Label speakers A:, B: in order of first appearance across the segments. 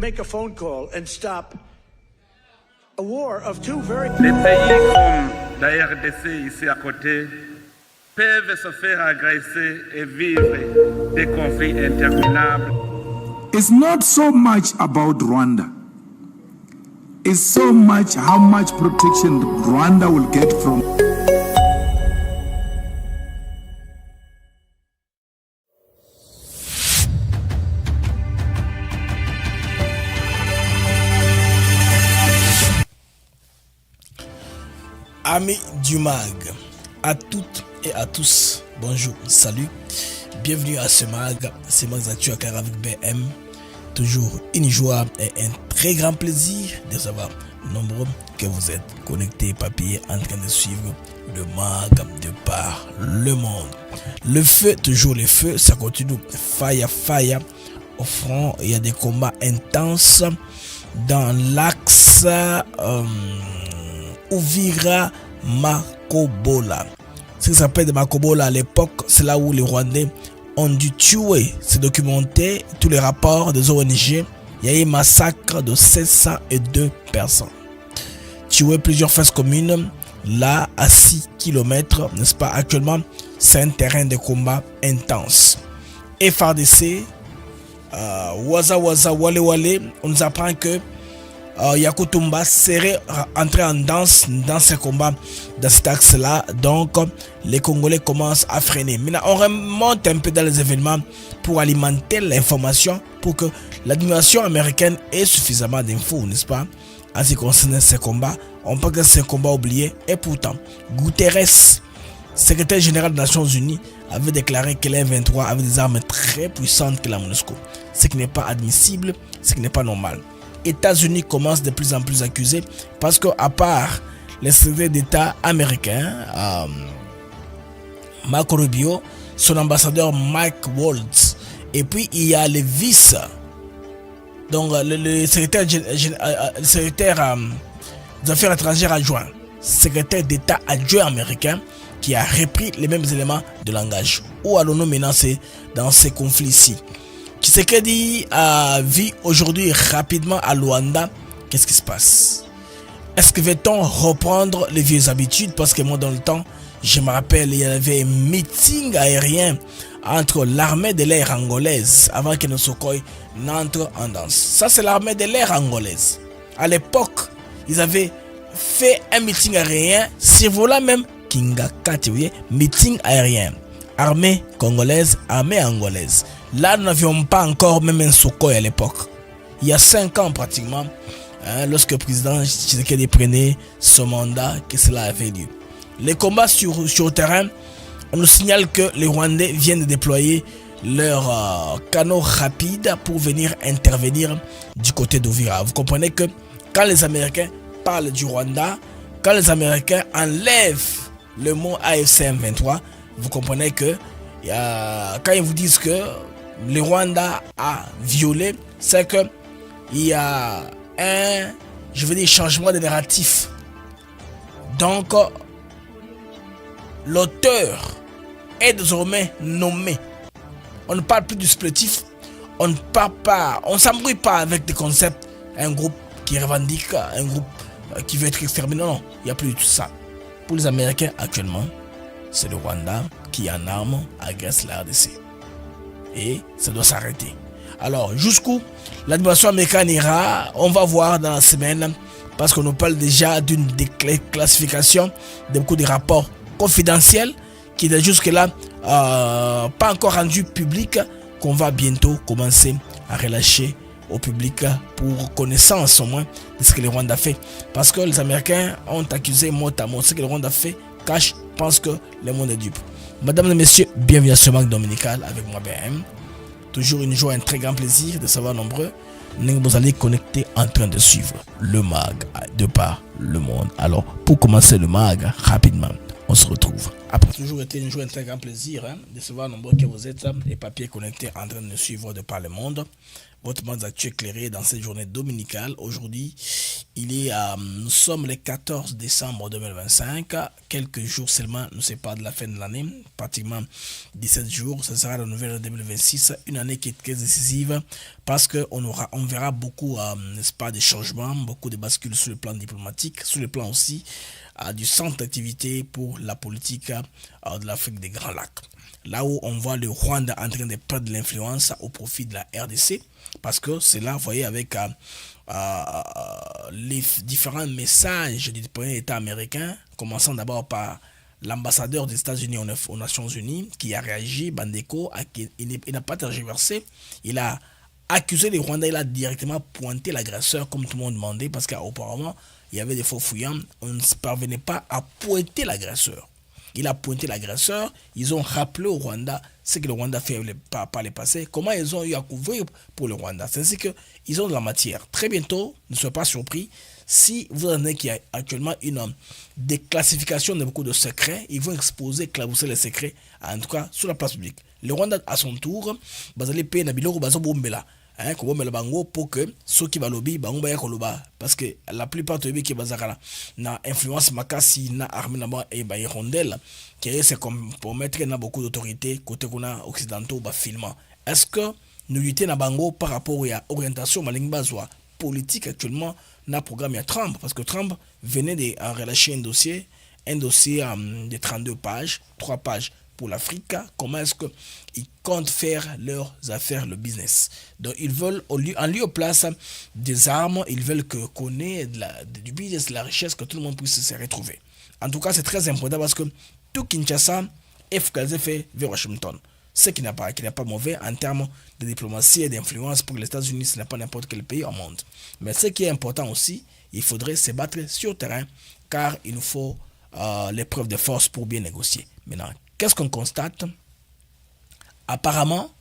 A: make a phone call and stop a war of two very...
B: Les pays comme la RDC ici à côté peuvent se faire agresser et vivre des conflits interminables.
C: It's not so much about Rwanda. It's so much how much protection Rwanda will get from.
D: Amis du MAG, à toutes et à tous, bonjour, salut, bienvenue à ce MAG, c'est Max Actu à Car avec BM. Toujours une joie et un très grand plaisir de savoir nombreux que vous êtes connectés, papier, en train de suivre le MAG de par le monde. Le feu, toujours le feu, ça continue, fire. Au front, il y a des combats intenses dans l'axe Uvira Makobola. Ce qui s'appelle de Makobola à l'époque, c'est là où les Rwandais ont dû tuer. C'est documenté, tous les rapports des ONG. Il y a eu un massacre de 702 personnes. Tuer plusieurs fesses communes, là à 6 km, n'est-ce pas? Actuellement, c'est un terrain de combat intense. FARDC, Waza Wale, on nous apprend que Yakutumba serait entré en danse dans ce combat, dans cet axe-là. Donc, les Congolais commencent à freiner. Maintenant, on remonte un peu dans les événements pour alimenter l'information, pour que l'administration américaine ait suffisamment d'infos, n'est-ce pas, en ce qui concerne ce combat. On pense que c'est un combat oublié. Et pourtant, Guterres, secrétaire général des Nations Unies, avait déclaré que les 23 avaient des armes très puissantes que la MONUSCO. Ce qui n'est pas admissible, ce qui n'est pas normal. États-Unis commencent de plus en plus à accuser parce que à part les secrétaires d'État américains, Marco Rubio, son ambassadeur Mike Waltz, et puis il y a le vice, donc le secrétaire des affaires étrangères adjoint, secrétaire d'État adjoint américain, qui a repris les mêmes éléments de langage. Où allons-nous maintenant dans ces conflits-ci? Tshisekedi vit aujourd'hui rapidement à Luanda. Qu'est-ce qui se passe? Est-ce que va-t-on reprendre les vieilles habitudes? Parce que moi, dans le temps, je me rappelle, il y avait un meeting aérien entre l'armée de l'air angolaise avant que Nosokoi n'entre en danse. Ça, c'est l'armée de l'air angolaise. À l'époque, ils avaient fait un meeting aérien, survolant même Kingakati, vous voyez, meeting aérien. Armée congolaise, armée angolaise. Là, nous n'avions pas encore même un Sukhoi à l'époque. Il y a 5 ans pratiquement, lorsque le président Tshisekedi prenait son mandat, que cela avait lieu. Les combats sur le terrain, on nous signale que les Rwandais viennent de déployer leurs canaux rapides pour venir intervenir du côté d'Uvira. Vous comprenez que quand les Américains parlent du Rwanda, quand les Américains enlèvent le mot AFC M23, vous comprenez que quand ils vous disent que le Rwanda a violé, c'est que il y a un, changement de narratif. Donc, l'auteur est désormais nommé. On ne parle plus du supplétif, on ne parle pas, on s'embrouille pas avec des concepts, un groupe qui revendique, un groupe qui veut être exterminé. Non, il n'y a plus de tout ça. Pour les Américains actuellement, c'est le Rwanda qui en armes agresse la RDC. Et ça doit s'arrêter. Alors, jusqu'où l'administration américaine ira, on va voir dans la semaine, parce qu'on nous parle déjà d'une déclassification de beaucoup de rapports confidentiels qui est jusque-là pas encore rendu public, qu'on va bientôt commencer à relâcher au public pour connaissance au moins de ce que le Rwanda fait. Parce que les Américains ont accusé mot à mot ce que le Rwanda fait, cache, pense que le monde est dupe. Mesdames et messieurs, bienvenue à ce MAG dominical avec moi BM. Toujours une joie, un très grand plaisir de savoir nombreux. Vous allez connecter en train de suivre le MAG de par le monde. Alors, pour commencer le MAG, rapidement, on se retrouve. Après toujours été une joie, un très grand plaisir de savoir nombreux que vous êtes, les papiers connectés en train de suivre de par le monde. votre monde d'actu éclairé dans cette journée dominicale. Aujourd'hui, nous sommes le 14 décembre 2025. Quelques jours seulement nous séparent de la fin de l'année. Pratiquement 17 jours. Ce sera la nouvelle 2026. Une année qui est très décisive parce qu'on verra beaucoup, n'est-ce pas, des changements, beaucoup de bascules sur le plan diplomatique, sur le plan aussi du centre d'activité pour la politique de l'Afrique des Grands Lacs. Là où on voit le Rwanda en train de perdre de l'influence au profit de la RDC, parce que c'est là, vous voyez, avec les différents messages du premier État américain, commençant d'abord par l'ambassadeur des États-Unis aux Nations Unies, qui a réagi, Bandeko, il n'a pas tergiversé, il a accusé les Rwandais, il a directement pointé l'agresseur, comme tout le monde demandait, parce qu'auparavant, il y avait des faux fouillants, on ne parvenait pas à pointer l'agresseur. Il a pointé l'agresseur, ils ont rappelé au Rwanda ce que le Rwanda fait par le passé, comment ils ont eu à couvrir pour le Rwanda. C'est ainsi qu'ils ont de la matière. Très bientôt, ne soyez pas surpris, si vous en avez qu'il y a actuellement une déclassification de beaucoup de secrets, ils vont exposer, éclabousser les secrets, en tout cas sur la place publique. Le Rwanda, à son tour, va aller payer Nabiloko Bazobombela. Kobombela bango pour que ceux qui va lobby bango baya koloba parce que la plupart de ceux qui bazakala na influence makasi na armée na ba et ba hirondelle qui se compromettre na beaucoup d'autorités côté kuna occidentaux ba filmant. Est-ce que nous lutter na bango par rapport à orientation malingbazoa politique actuellement na programme à Trump parce que Trump venait de relâcher un dossier de 32 pages, 3 pages pour l'Afrique, comment est-ce qu'ils comptent faire leurs affaires, le business. Donc ils veulent, en lieu place des armes, ils veulent qu'on ait du business, de la richesse, que tout le monde puisse se retrouver. En tout cas, c'est très important parce que tout Kinshasa est focalisé vers Washington. Ce qui n'est pas mauvais en termes de diplomatie et d'influence pour les États-Unis, ce n'est pas n'importe quel pays au monde. Mais ce qui est important aussi, il faudrait se battre sur le terrain car il nous faut l'épreuve de force pour bien négocier. Maintenant, qu'est-ce qu'on constate? Apparemment,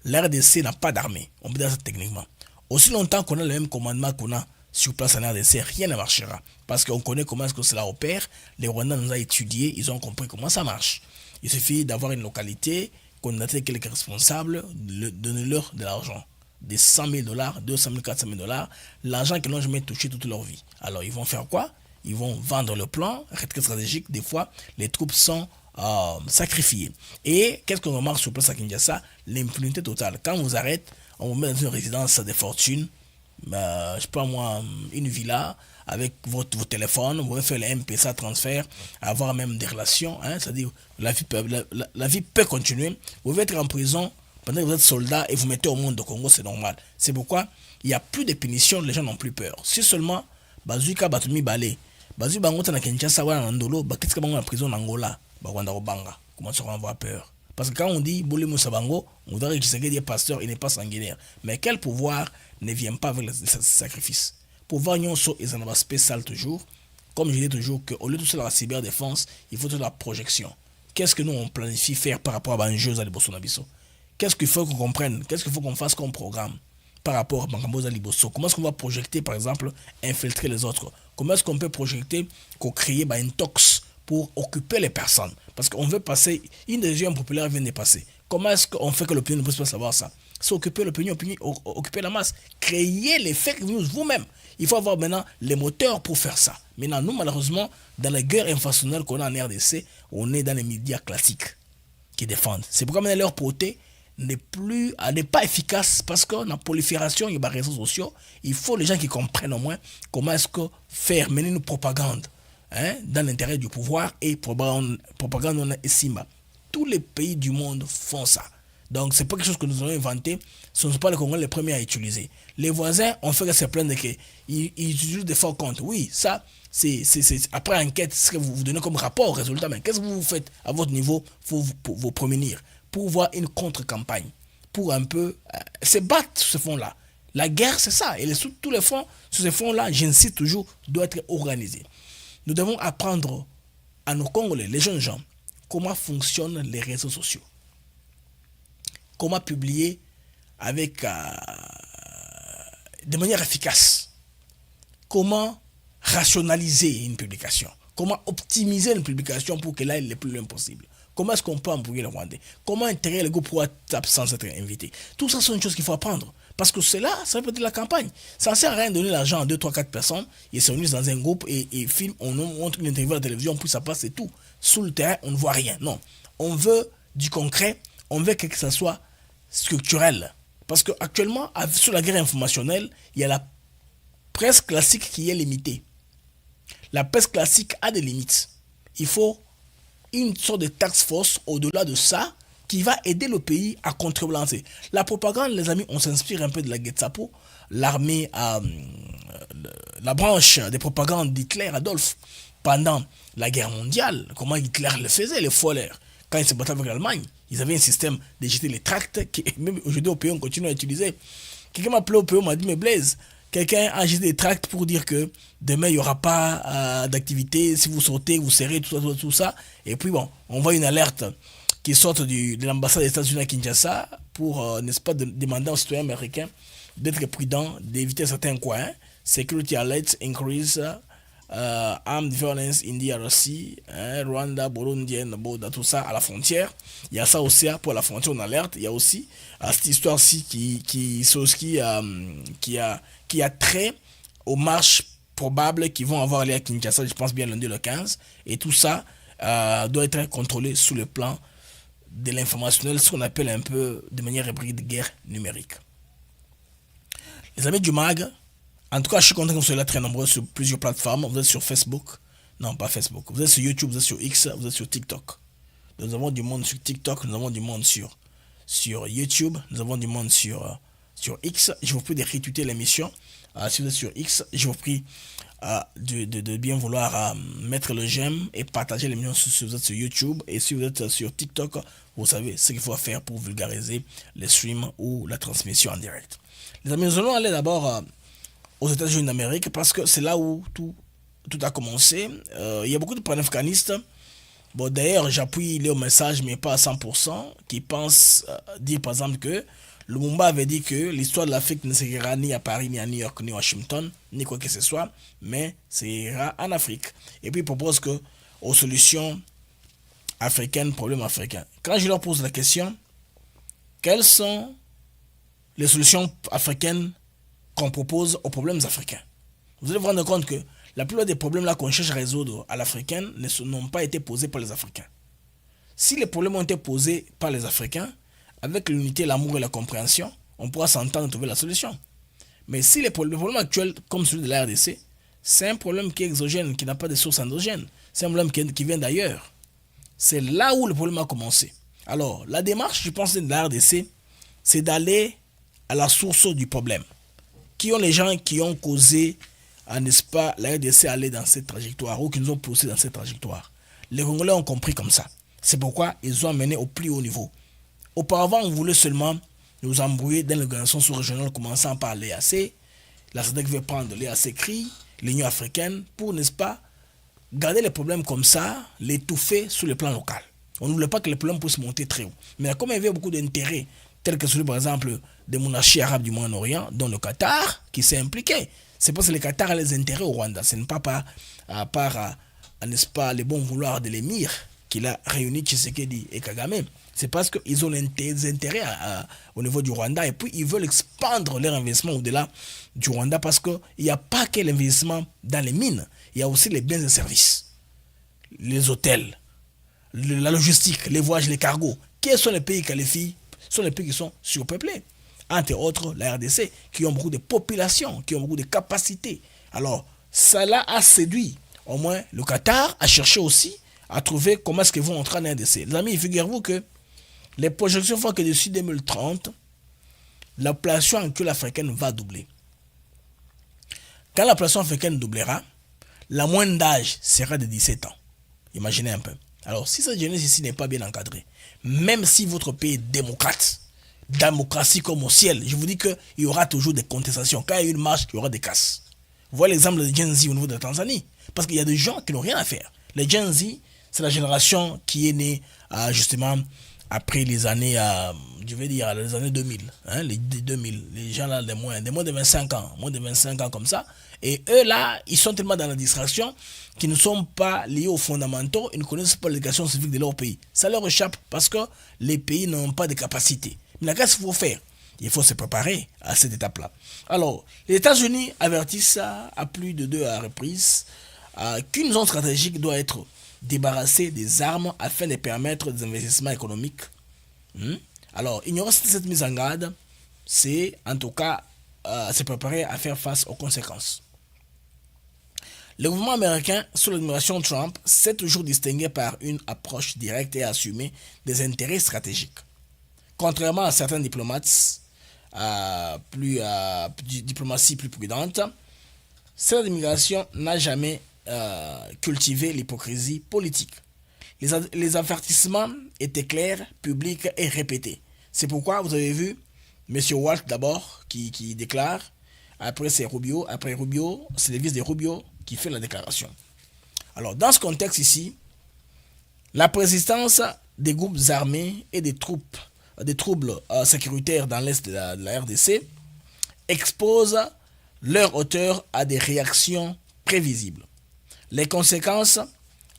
D: l'RDC n'a pas d'armée. On peut dire ça techniquement. Aussi longtemps qu'on a le même commandement qu'on a sur place en RDC, rien ne marchera. Parce qu'on connaît comment est-ce que cela opère. Les Rwandais nous ont étudié, ils ont compris comment ça marche. Il suffit d'avoir une localité, connaître quelques responsables, donner-leur de l'argent. Des 100 000 $, 200 000, 400 000 $, l'argent qu'ils n'ont jamais touché toute leur vie. Alors ils vont faire quoi? Ils vont vendre le plan, retraite stratégique. Des fois, les troupes sont sacrifiés. Et qu'est-ce qu'on remarque sur place à Kinshasa? L'impunité totale. Quand on vous arrête, on vous met dans une résidence de fortune, je sais pas moi, une villa avec vos téléphones, vous pouvez faire les MPSA transfert, avoir même des relations, c'est-à-dire la vie peut continuer. Vous pouvez être en prison pendant que vous êtes soldat et vous mettez au monde au Congo, c'est normal. C'est pourquoi il n'y a plus de punitions, les gens n'ont plus peur. Si seulement Bazuika Batumi Balé, Bazu Bango na Kinshasa ou Nandolo, qu'est-ce que Bango la prison en Angola? Comment ça va avoir peur? Parce que quand on dit Bouli Moussabango, on dirait que Tshisekedi est pasteur, il n'est pas sanguinaire. Mais quel pouvoir ne vient pas avec le sacrifice? Pouvoir nyonso et un aspect sale toujours. Comme je dis toujours qu'au lieu de tout la cyberdéfense, il faut toute la projection. Qu'est-ce que nous on planifie faire par rapport à Banjeux à Liboso Nabiso? Qu'est-ce qu'il faut qu'on comprenne? Qu'est-ce qu'il faut qu'on fasse comme programme par rapport à Bangamboza Liboso? Comment est-ce qu'on va projeter, par exemple, infiltrer les autres? Comment est-ce qu'on peut projeter qu'on crée une tox pour occuper les personnes? Parce qu'on veut passer, une décision populaire vient de passer. Comment est-ce qu'on fait que l'opinion ne puisse pas savoir ça? C'est occuper l'opinion, occuper la masse. Créer les fake news vous-même. Il faut avoir maintenant les moteurs pour faire ça. Maintenant, nous, malheureusement, dans la guerre informationnelle qu'on a en RDC, on est dans les médias classiques qui défendent. C'est pourquoi maintenant leur portée n'est pas efficace parce qu'on a prolifération, il y a des réseaux sociaux. Il faut les gens qui comprennent au moins comment est-ce que faire, mener une propagande dans l'intérêt du pouvoir et propagande et Simba. Tous les pays du monde font ça. Donc, c'est pas quelque chose que nous avons inventé. Ce ne sont pas les Congolais les premiers à utiliser. Les voisins ont fait se plaindre qu'ils utilisent des faux comptes. Oui, ça, c'est après enquête, ce que vous donnez comme rapport, résultat. Mais qu'est-ce que vous faites à votre niveau pour vous prémunir, pour voir une contre-campagne, pour un peu se battre sur ce fond-là. La guerre, c'est ça. Et tous les fonds, sur ce fond-là, j'insiste toujours, doit être organisé. Nous devons apprendre à nos Congolais, les jeunes gens, comment fonctionnent les réseaux sociaux. Comment publier avec de manière efficace. Comment rationaliser une publication. Comment optimiser une publication pour qu'elle aille le plus loin possible. Comment est-ce qu'on peut embrouiller le Rwandais? Comment intégrer le groupe pour être sans être invité? Tout ça, c'est une chose qu'il faut apprendre. Parce que c'est là, ça peut être la campagne. Ça ne sert à rien de donner l'argent à 2, 3, 4 personnes. Ils se réunissent dans un groupe et filment, on montre une interview à la télévision, puis ça passe et tout. Sous le terrain, on ne voit rien. Non. On veut du concret, on veut que ça soit structurel. Parce qu'actuellement, sur la guerre informationnelle, il y a la presse classique qui est limitée. La presse classique a des limites. Il faut une sorte de task force au-delà de ça qui va aider le pays à contrebalancer. La propagande, les amis, on s'inspire un peu de la Gestapo, l'armée, la branche des propagandes d'Hitler, Adolphe, pendant la guerre mondiale. Comment Hitler le faisait, les Foller. Quand il se battait avec l'Allemagne, ils avaient un système de jeter les tracts, qui même aujourd'hui au pays, on continue à utiliser. Quelqu'un m'a appelé au pays, m'a dit, mais Blaise, quelqu'un a jeté des tracts pour dire que demain, il n'y aura pas d'activité. Si vous sortez, vous serrez, tout ça. Et puis, bon, on voit une alerte qui sort de l'ambassade des États-Unis à Kinshasa pour, n'est-ce pas, demander aux citoyens américains d'être prudents, d'éviter certains coins. Security alerts increase armed violence in DRC, Rwanda, Burundi, Boda, tout ça à la frontière. Il y a ça aussi pour la frontière, on alerte. Il y a aussi cette histoire-ci qui a trait aux marches probables qui vont avoir lieu à Kinshasa, je pense bien lundi le 15. Et tout ça doit être contrôlé sous le plan de l'informationnel, ce qu'on appelle un peu de manière hybride guerre numérique. Les amis du MAG, en tout cas, je suis content que vous soyez là très nombreux sur plusieurs plateformes. Vous êtes sur Facebook, non pas Facebook, vous êtes sur YouTube, vous êtes sur X, vous êtes sur TikTok. Nous avons du monde sur TikTok, nous avons du monde sur YouTube, nous avons du monde sur X. Je vous prie de retweeter l'émission. Si vous êtes sur X, je vous prie de bien vouloir mettre le j'aime et partager l'émission si vous êtes sur YouTube. Et si vous êtes sur TikTok, vous savez ce qu'il faut faire pour vulgariser les streams ou la transmission en direct. Les amis, nous allons aller d'abord aux États-Unis d'Amérique parce que c'est là où tout a commencé. Il y a beaucoup de panafricanistes. Bon, d'ailleurs, j'appuie les messages, mais pas à 100%, qui pensent dire par exemple que Lumumba avait dit que l'histoire de l'Afrique ne s'écrira ni à Paris, ni à New York, ni à Washington, ni quoi que ce soit, mais s'écrira en Afrique. Et puis il propose que aux solutions africaines, problèmes africains. Quand je leur pose la question, quelles sont les solutions africaines qu'on propose aux problèmes africains? Vous allez vous rendre compte que la plupart des problèmes là qu'on cherche à résoudre à l'africaine n'ont pas été posés par les Africains. Si les problèmes ont été posés par les Africains, avec l'unité, l'amour et la compréhension, on pourra s'entendre et trouver la solution. Mais si les problèmes actuels, comme celui de la RDC, c'est un problème qui est exogène, qui n'a pas de source endogène, c'est un problème qui vient d'ailleurs. C'est là où le problème a commencé. Alors, la démarche, je pense, de la RDC, c'est d'aller à la source du problème. Qui ont les gens qui ont causé, n'est-ce pas, la RDC aller dans cette trajectoire ou qui nous ont poussé dans cette trajectoire. Les Congolais ont compris comme ça. C'est pourquoi ils ont amené au plus haut niveau. Auparavant, on voulait seulement nous embrouiller dans l'organisation sous-régionale, commençant par l'EAC. La SADC veut prendre l'EAC CRI, l'Union africaine, pour, n'est-ce pas, garder les problèmes comme ça, les étouffer sur le plan local. On ne voulait pas que les problèmes puissent monter très haut. Mais comme il y avait beaucoup d'intérêts, tels que celui, par exemple, des monarchies arabes du Moyen-Orient, dont le Qatar, qui s'est impliqué. C'est parce que le Qatar a les intérêts au Rwanda. Ce n'est pas à part, n'est-ce pas, les bons vouloirs de l'émir qu'il a réuni Tshisekedi et Kagame. C'est parce qu'ils ont des intérêts au niveau du Rwanda et puis ils veulent expandre leur investissement au-delà du Rwanda parce qu'il n'y a pas que l'investissement dans les mines, il y a aussi les biens et services, les hôtels, la logistique, les voyages, les cargos. Quels sont les pays qualifiés? Ce sont les pays qui sont surpeuplés. Entre autres, la RDC, qui ont beaucoup de population, qui ont beaucoup de capacités. Alors, cela a séduit. Au moins, le Qatar a cherché aussi à trouver comment est-ce qu'ils vont entrer en RDC. Les amis, figurez-vous que les projections font que d'ici 2030, la population actuelle africaine va doubler. Quand la population africaine doublera, la moyenne d'âge sera de 17 ans. Imaginez un peu. Alors, si cette jeunesse ici n'est pas bien encadrée, même si votre pays est démocrate, démocratie comme au ciel, je vous dis qu'il y aura toujours des contestations. Quand il y a une marche, il y aura des casses. Vous voyez l'exemple de Gen Z au niveau de la Tanzanie. Parce qu'il y a des gens qui n'ont rien à faire. Les Gen Z, c'est la génération qui est née justement après les années, je vais dire les années 2000, les 2000, les gens là, les moins de 25 ans, moins de 25 ans comme ça, Et eux là, ils sont tellement dans la distraction qu'ils ne sont pas liés aux fondamentaux, ils ne connaissent pas l'éducation civique de leur pays. Ça leur échappe parce que les pays n'ont pas de capacité. Mais qu'est-ce qu'il faut faire? Il faut se préparer à cette étape-là. Alors, les États-Unis avertissent à plus de 2 reprises qu'une zone stratégique doit être débarrassée des armes afin de permettre des investissements économiques. Alors, ignorer cette mise en garde, c'est en tout cas se préparer à faire face aux conséquences. Le gouvernement américain, sous l'administration Trump, s'est toujours distingué par une approche directe et assumée des intérêts stratégiques. Contrairement à certains diplomates, diplomatie plus prudente, cette administration n'a jamais cultivé l'hypocrisie politique. Les avertissements étaient clairs, publics et répétés. C'est pourquoi vous avez vu M. Waltz d'abord qui déclare, après c'est Rubio, c'est le vice de Rubio qui fait la déclaration. Alors dans ce contexte ici, la persistance des groupes armés et des troubles sécuritaires dans l'est de la RDC expose leur auteur à des réactions prévisibles. Les conséquences,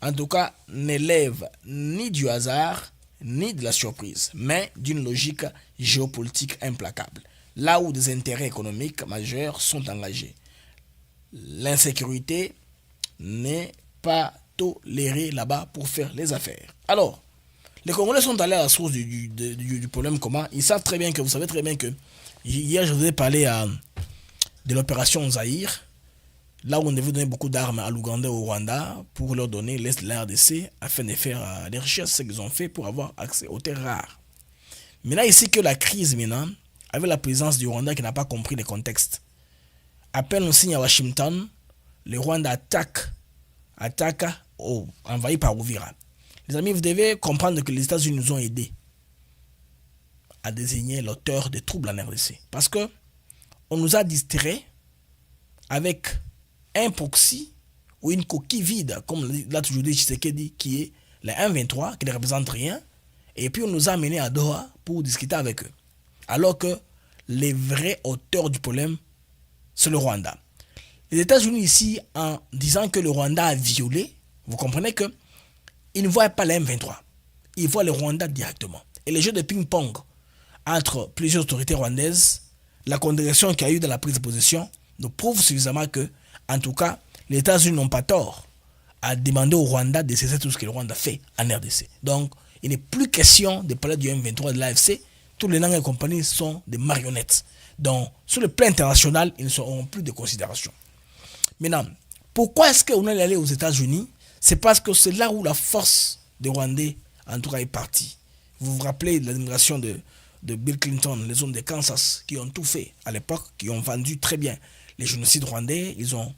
D: en tout cas, n'élèvent ni du hasard ni de la surprise, mais d'une logique géopolitique implacable, là où des intérêts économiques majeurs sont engagés. L'insécurité n'est pas tolérée là-bas pour faire les affaires. Alors, les Congolais sont allés à la source du problème commun. Ils savent très bien que, vous savez très bien que, hier je vous ai parlé de l'opération Zaïre, là où on devait donner beaucoup d'armes à l'Ouganda et au Rwanda pour leur donner l'Est de la RDC afin de faire les recherches qu'ils ont fait pour avoir accès aux terres rares. Mais là, ici que la crise maintenant, avec la présence du Rwanda qui n'a pas compris le contexte, à peine on signe à Washington, le Rwanda attaque envahi par Uvira. Les amis, vous devez comprendre que les États-Unis nous ont aidés à désigner l'auteur des troubles en RDC. Parce que on nous a distraits avec un proxy ou une coquille vide, comme l'a toujours dit Tshisekedi, qui est le 1-23, qui ne représente rien. Et puis on nous a amenés à Doha pour discuter avec eux. Alors que les vrais auteurs du problème, c'est le Rwanda. Les États-Unis ici, en disant que le Rwanda a violé, vous comprenez que ils ne voient pas le M23. Ils voient le Rwanda directement. Et les jeux de ping-pong entre plusieurs autorités rwandaises, la condamnation qu'il y a eu dans la prise de position, nous prouve suffisamment que, en tout cas, les États-Unis n'ont pas tort à demander au Rwanda de cesser tout ce que le Rwanda fait en RDC. Donc, il n'est plus question de parler du M23 de l'AFC. Tous les langues et compagnies sont des marionnettes. Donc, sur le plan international, ils ne seront plus de considération. Maintenant, pourquoi est-ce qu'on est allé aux États-Unis? C'est parce que c'est là où la force des Rwandais, en tout cas, est partie. Vous vous rappelez de l'admiration de Bill Clinton, les hommes de Kansas, qui ont tout fait à l'époque, qui ont vendu très bien les génocides rwandais. Ils ont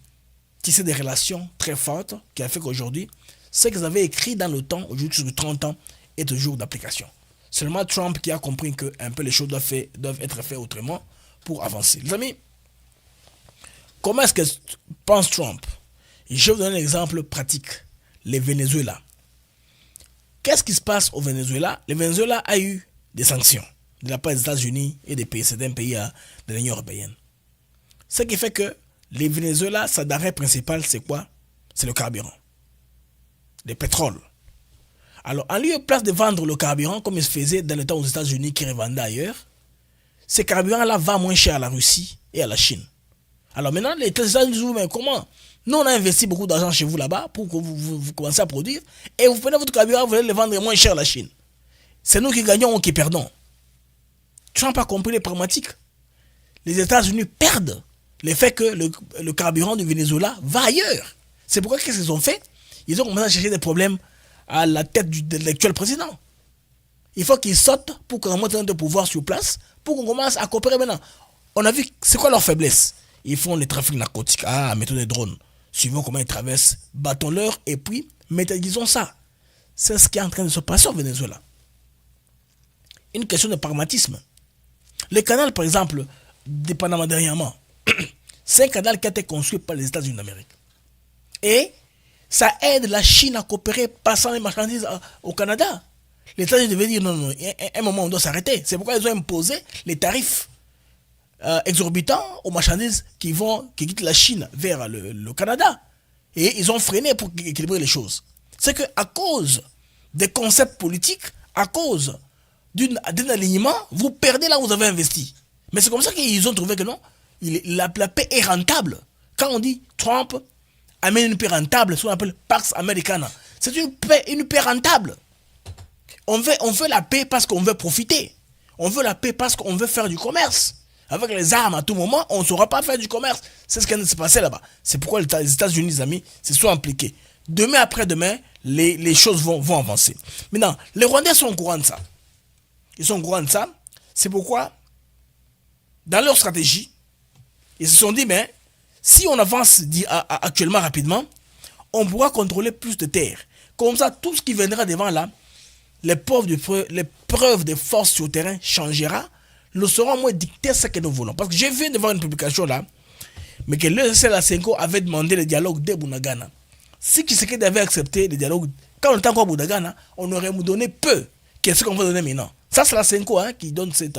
D: tissé des relations très fortes, qui a fait qu'aujourd'hui, ce qu'ils avaient écrit dans le temps, aujourd'hui sur 30 ans, est toujours d'application. Seulement Trump qui a compris que un peu les choses doivent être faites autrement pour avancer. Les amis, comment est-ce que pense Trump? Je vais vous donner un exemple pratique. Le Venezuela. Qu'est-ce qui se passe au Venezuela? Le Venezuela a eu des sanctions de la part des États-Unis et des pays, certains pays de l'Union européenne. Ce qui fait que le Venezuela, sa denrée principale, c'est quoi? C'est le carburant. Le pétrole. Alors, en lieu et place de vendre le carburant comme il se faisait dans le temps aux États-Unis qui revendaient ailleurs, ce carburant-là va moins cher à la Russie et à la Chine. Alors maintenant, les États-Unis disent, mais comment? Nous, on a investi beaucoup d'argent chez vous là-bas pour que vous commencez à produire et vous prenez votre carburant, vous allez le vendre moins cher à la Chine. C'est nous qui gagnons ou qui perdons. Trump a compris les pragmatiques. Les États-Unis perdent le fait que le carburant du Venezuela va ailleurs. C'est pourquoi qu'est-ce qu'ils ont fait? Ils ont commencé à chercher des problèmes à la tête de l'actuel président. Il faut qu'ils sautent pour qu'on remonte de pouvoir sur place, pour qu'on commence à coopérer maintenant. On a vu, c'est quoi leur faiblesse? Ils font les trafics narcotiques. Mettons des drones. Suivons comment ils traversent, battons-leur et puis méthodisons ça. C'est ce qui est en train de se passer au Venezuela. Une question de pragmatisme. Le canal, par exemple, de Panama dernièrement, c'est un canal qui a été construit par les États-Unis d'Amérique. Et ça aide la Chine à coopérer, passant les marchandises au Canada. Les États-Unis devaient dire non, un moment on doit s'arrêter. C'est pourquoi ils ont imposé les tarifs exorbitant aux marchandises qui quittent la Chine vers le Canada. Et ils ont freiné pour équilibrer les choses. C'est qu'à cause des concepts politiques, à cause d'un alignement, vous perdez là où vous avez investi. Mais c'est comme ça qu'ils ont trouvé que non, la paix est rentable. Quand on dit Trump amène une paix rentable, ce qu'on appelle Pax Americana, c'est une paix rentable. On veut la paix parce qu'on veut profiter. On veut la paix parce qu'on veut faire du commerce. Avec les armes, à tout moment, on ne saura pas faire du commerce. C'est ce qui s'est passé là-bas. C'est pourquoi les États-Unis, les amis, se sont impliqués. Demain après-demain, les choses vont avancer. Maintenant, les Rwandais sont au courant de ça. Ils sont au courant de ça. C'est pourquoi, dans leur stratégie, ils se sont dit, mais si on avance actuellement rapidement, on pourra contrôler plus de terres. Comme ça, tout ce qui viendra devant là, les preuves de force sur le terrain changera. Nous saurons moins dicter ce que nous voulons. Parce que j'ai vu devant une publication là, mais que le Senko avait demandé le dialogue de Bunagana. Si Tshisekedi avait accepté le dialogue, quand on était encore à Bunagana, on aurait nous donné peu. Qu'est-ce qu'on va donner maintenant? Ça, c'est la Senko qui donne cette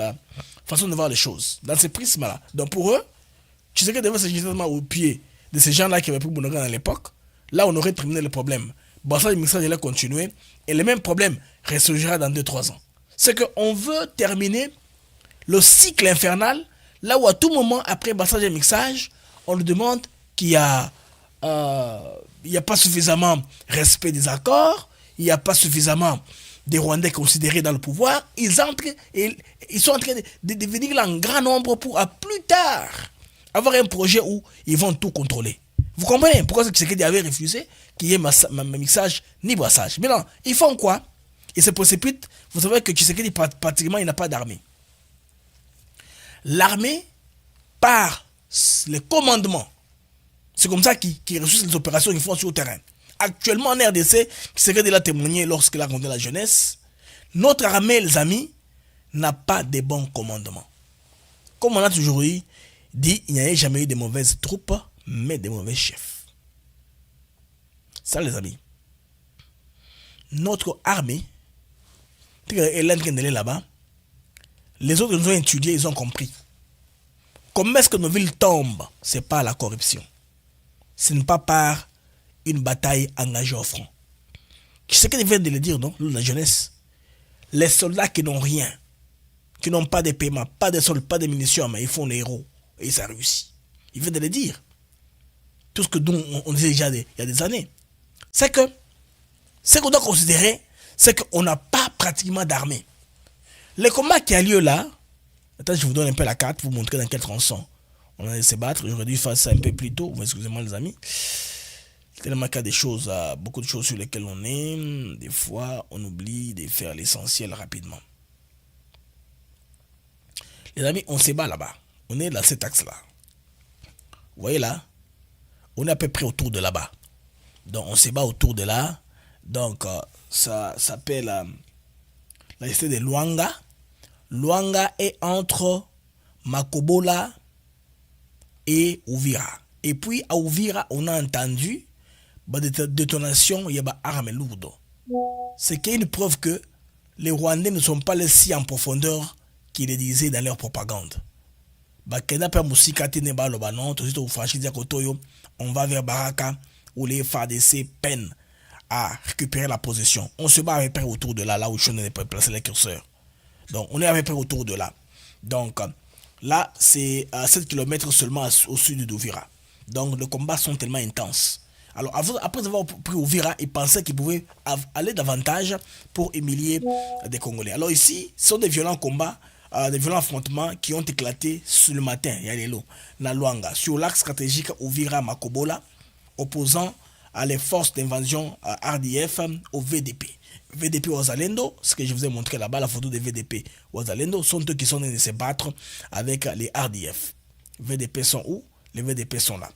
D: façon de voir les choses. Dans ce prisme-là. Donc pour eux, Tshisekedi devait se jeter au pied de ces gens-là qui avaient pris Bunagana à l'époque. Là, on aurait terminé le problème. Bon, ça, le message allait continuer. Et le même problème ressurgira dans 2-3 ans. C'est qu'on veut terminer le cycle infernal, là où à tout moment, après passage et mixage, on nous demande qu'il n'y a pas suffisamment respect des accords, il n'y a pas suffisamment des Rwandais considérés dans le pouvoir, ils sont en train de devenir là en grand nombre pour à plus tard avoir un projet où ils vont tout contrôler. Vous comprenez pourquoi c'est que Tshisekedi avait refusé qu'il y ait mixage ni brassage. Mais non, ils font quoi? Ils se précipitent. Vous savez que Tshisekedi, pratiquement, il n'a pas d'armée. L'armée, par les commandements, c'est comme ça qu'ils réussissent les opérations qu'ils font sur le terrain. Actuellement en RDC, Tshisekedi l'a témoigné lorsqu'il a raconté la jeunesse, notre armée, les amis, n'a pas de bons commandements. Comme on a toujours dit, il n'y a jamais eu de mauvaises troupes, mais de mauvais chefs. Ça, les amis. Notre armée, Hélène Kendele là-bas, les autres nous ont étudié, ils ont compris. Comment est-ce que nos villes tombent? Ce n'est pas la corruption. Ce n'est pas par une bataille engagée au front. Ce qu'ils viennent de le dire, non? La jeunesse. Les soldats qui n'ont rien, qui n'ont pas de paiement, pas de soldes, pas de munitions, mais ils font les héros. Et ça réussit. Ils viennent de le dire. Tout ce que nous, on disait déjà il y a des années. C'est que, ce qu'on doit considérer, c'est qu'on n'a pas pratiquement d'armée. Le combat qui a lieu là, attends, je vous donne un peu la carte pour vous montrer dans quel tronçon on allait se battre. J'aurais dû faire ça un peu plus tôt. Excusez-moi les amis. Tellement qu'il y a des choses, beaucoup de choses sur lesquelles on est. Des fois, on oublie de faire l'essentiel rapidement. Les amis, on se bat là-bas. On est dans cet axe-là. Vous voyez là? On est à peu près autour de là-bas. Donc, on se bat autour de là. Donc, ça s'appelle la cité de Luanga. Luanga est entre Makobola et Uvira. Et puis, à Uvira, on a entendu des détonations, il y a des armes lourdes. C'est qu'il y a une preuve que les Rwandais ne sont pas les si en profondeur qu'ils le disaient dans leur propagande. On va vers Baraka où les FARDC peinent à récupérer la position. On se bat à peu près autour de là, là où je n'ai pas placé les curseurs. Donc, on est à peu près autour de là. Donc, là, c'est à 7 km seulement au sud d'Uvira. Donc, les combats sont tellement intenses. Alors, après avoir pris Uvira, ils pensaient qu'ils pouvaient aller davantage pour humilier des Congolais. Alors ici, ce sont des violents combats, des violents affrontements qui ont éclaté sur le matin, il y a les lots, dans Luanga, sur l'axe stratégique Uvira-Makobola, opposant à les forces d'invasion RDF au VDP. VDP Wazalendo, ce que je vous ai montré là-bas, la photo des VDP Wazalendo, sont eux qui sont venus se battre avec les RDF. VDP sont où? Les VDP sont là.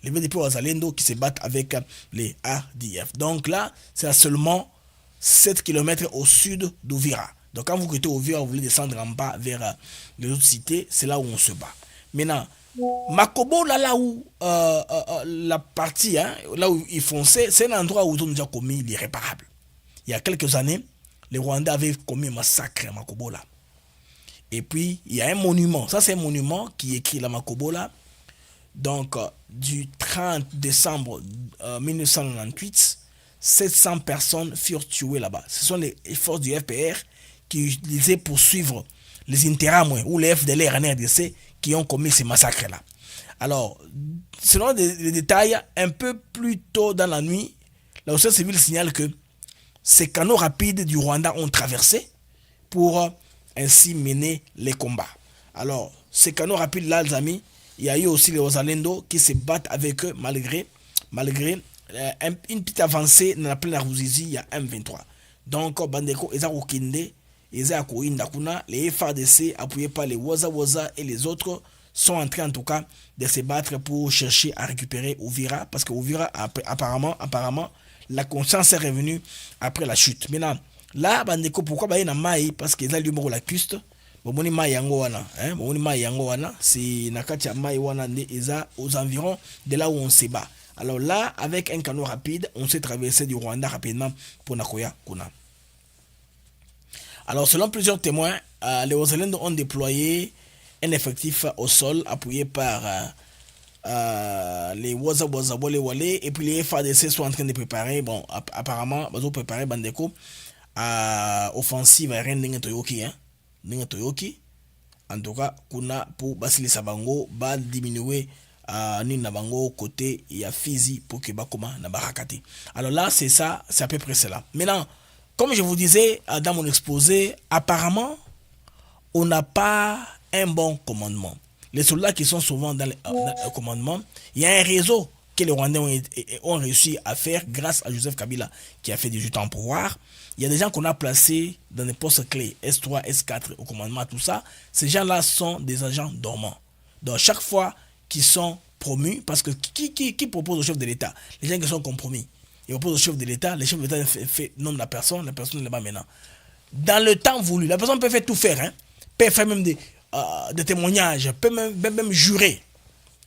D: Les VDP Wazalendo qui se battent avec les RDF. Donc là, c'est à seulement 7 km au sud d'Uvira. Donc quand vous quittez Uvira, vous voulez descendre en bas vers les autres cités, c'est là où on se bat. Maintenant, Makobo, là où la partie, là où ils fonçaient, c'est un endroit où ils ont déjà commis l'irréparable. Il y a quelques années, les Rwandais avaient commis un massacre à Makobo là. Et puis, il y a un monument. Ça, c'est un monument qui est écrit la Makobola. Donc, du 30 décembre 1998, 700 personnes furent tuées là-bas. Ce sont les forces du FPR qui utilisaient pour suivre les Interamwe ou les FDLR en RDC qui ont commis ces massacres-là. Alors, selon les détails, un peu plus tôt dans la nuit, la société civile signale que ces canaux rapides du Rwanda ont traversé pour ainsi mener les combats. Alors, ces canaux rapides-là, les amis, il y a eu aussi les Ozalendo qui se battent avec eux malgré une petite avancée dans la plaine à Ruzizi, il y a M23. Donc, Bandeko, ils ont Kinde, ils ont les FARDC appuyés par les Waza et les autres sont en train en tout cas de se battre pour chercher à récupérer Ouvira parce que Ouvira apparemment la conscience est revenue après la chute. Maintenant, là, Bandeko, pourquoi bah, il y a Maï parce qu'ils ont l'humour la custe. Bomoni Maï yango wana, bomoni Maï yango wana, c'est Nakatia Maï wana aux environs de là où on se bat. Alors là, avec un canot rapide, on s'est traversé du Rwanda rapidement pour Nakoya Kuna. Alors selon plusieurs témoins, les Wazalendo ont déployé un effectif au sol appuyé par les Waza Wale et puis les FADC sont en train de préparer, bon apparemment, ils ont préparé Bandeko offensive aérienne Ndenge Toyoki, en tout cas, Kuna pour Basili Sabango, ba diminuer Nina Bango côté il y a Fizi pour que Bakoma na Barakati. Alors là, c'est ça, c'est à peu près cela. Maintenant, comme je vous disais dans mon exposé, apparemment, on n'a pas un bon commandement. Les soldats qui sont souvent dans le commandement, il y a un réseau que les Rwandais ont réussi à faire grâce à Joseph Kabila qui a fait 18 ans pour pouvoir. Il y a des gens qu'on a placés dans des postes clés, S3, S4 au commandement, tout ça. Ces gens-là sont des agents dormants. Donc chaque fois qu'ils sont promus, parce que qui propose au chef de l'État? Les gens qui sont compromis. Ils proposent au chef de l'État, le chef de l'État fait nom de la personne n'est pas maintenant. Dans le temps voulu, la personne peut faire tout faire, hein? Peut faire même des témoignages, peut même jurer.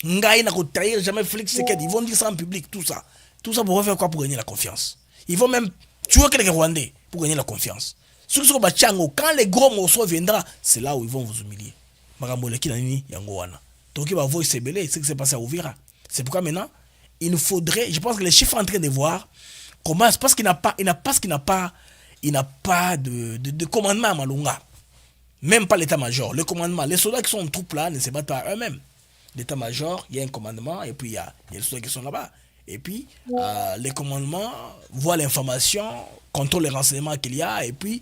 D: Ngaï n'a qu'à trahir jamais Félix Tshisekedi. Ils vont dire ça en public, tout ça. Tout ça pour faire quoi? Pour gagner la confiance. Ils vont même tuer quelques Rwandais pour gagner la confiance. Ceux qui sont Bachango, quand les gros morceaux viendront, c'est là où ils vont vous humilier. Magamboleki Nani Yangowana. Donc il va voir c'est belé, c'est ce qui s'est passé à Ouvira. C'est pourquoi maintenant, il nous faudrait, je pense que les chiffres en train de voir comment, parce qu'il n'a pas de commandement à Malunga. Même pas l'état-major. Le commandement, les soldats qui sont en troupe là ne se battent pas eux-mêmes. L'état-major, il y a un commandement et puis il y a les soldats qui sont là-bas. Et puis, les commandements voient l'information, contrôlent les renseignements qu'il y a et puis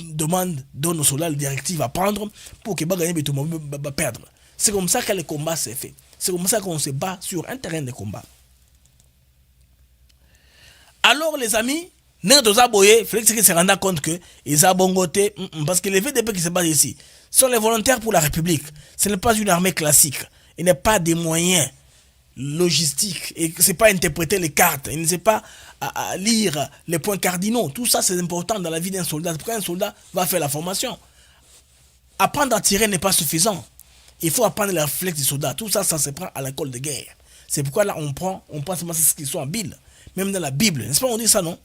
D: donnent aux soldats les directives à prendre pour que gagner tout le monde va perdre. C'est comme ça que le combat s'est fait. C'est comme ça qu'on se bat sur un terrain de combat. Alors les amis, Félix se rend compte que ils ont bongoté parce que les VDP qui se battent ici sont les volontaires pour la République. Ce n'est pas une armée classique. Il n'y a pas des moyens logistiques et ne sait pas interpréter les cartes. Il ne sait pas lire les points cardinaux. Tout ça c'est important dans la vie d'un soldat. C'est pourquoi un soldat va faire la formation. Apprendre à tirer n'est pas suffisant. Il faut apprendre les réflexes du soldat. Tout ça, ça se prend à l'école de guerre. C'est pourquoi là, on prend seulement ce qui sont en Bible. Même dans la Bible. N'est-ce pas, on dit ça, non?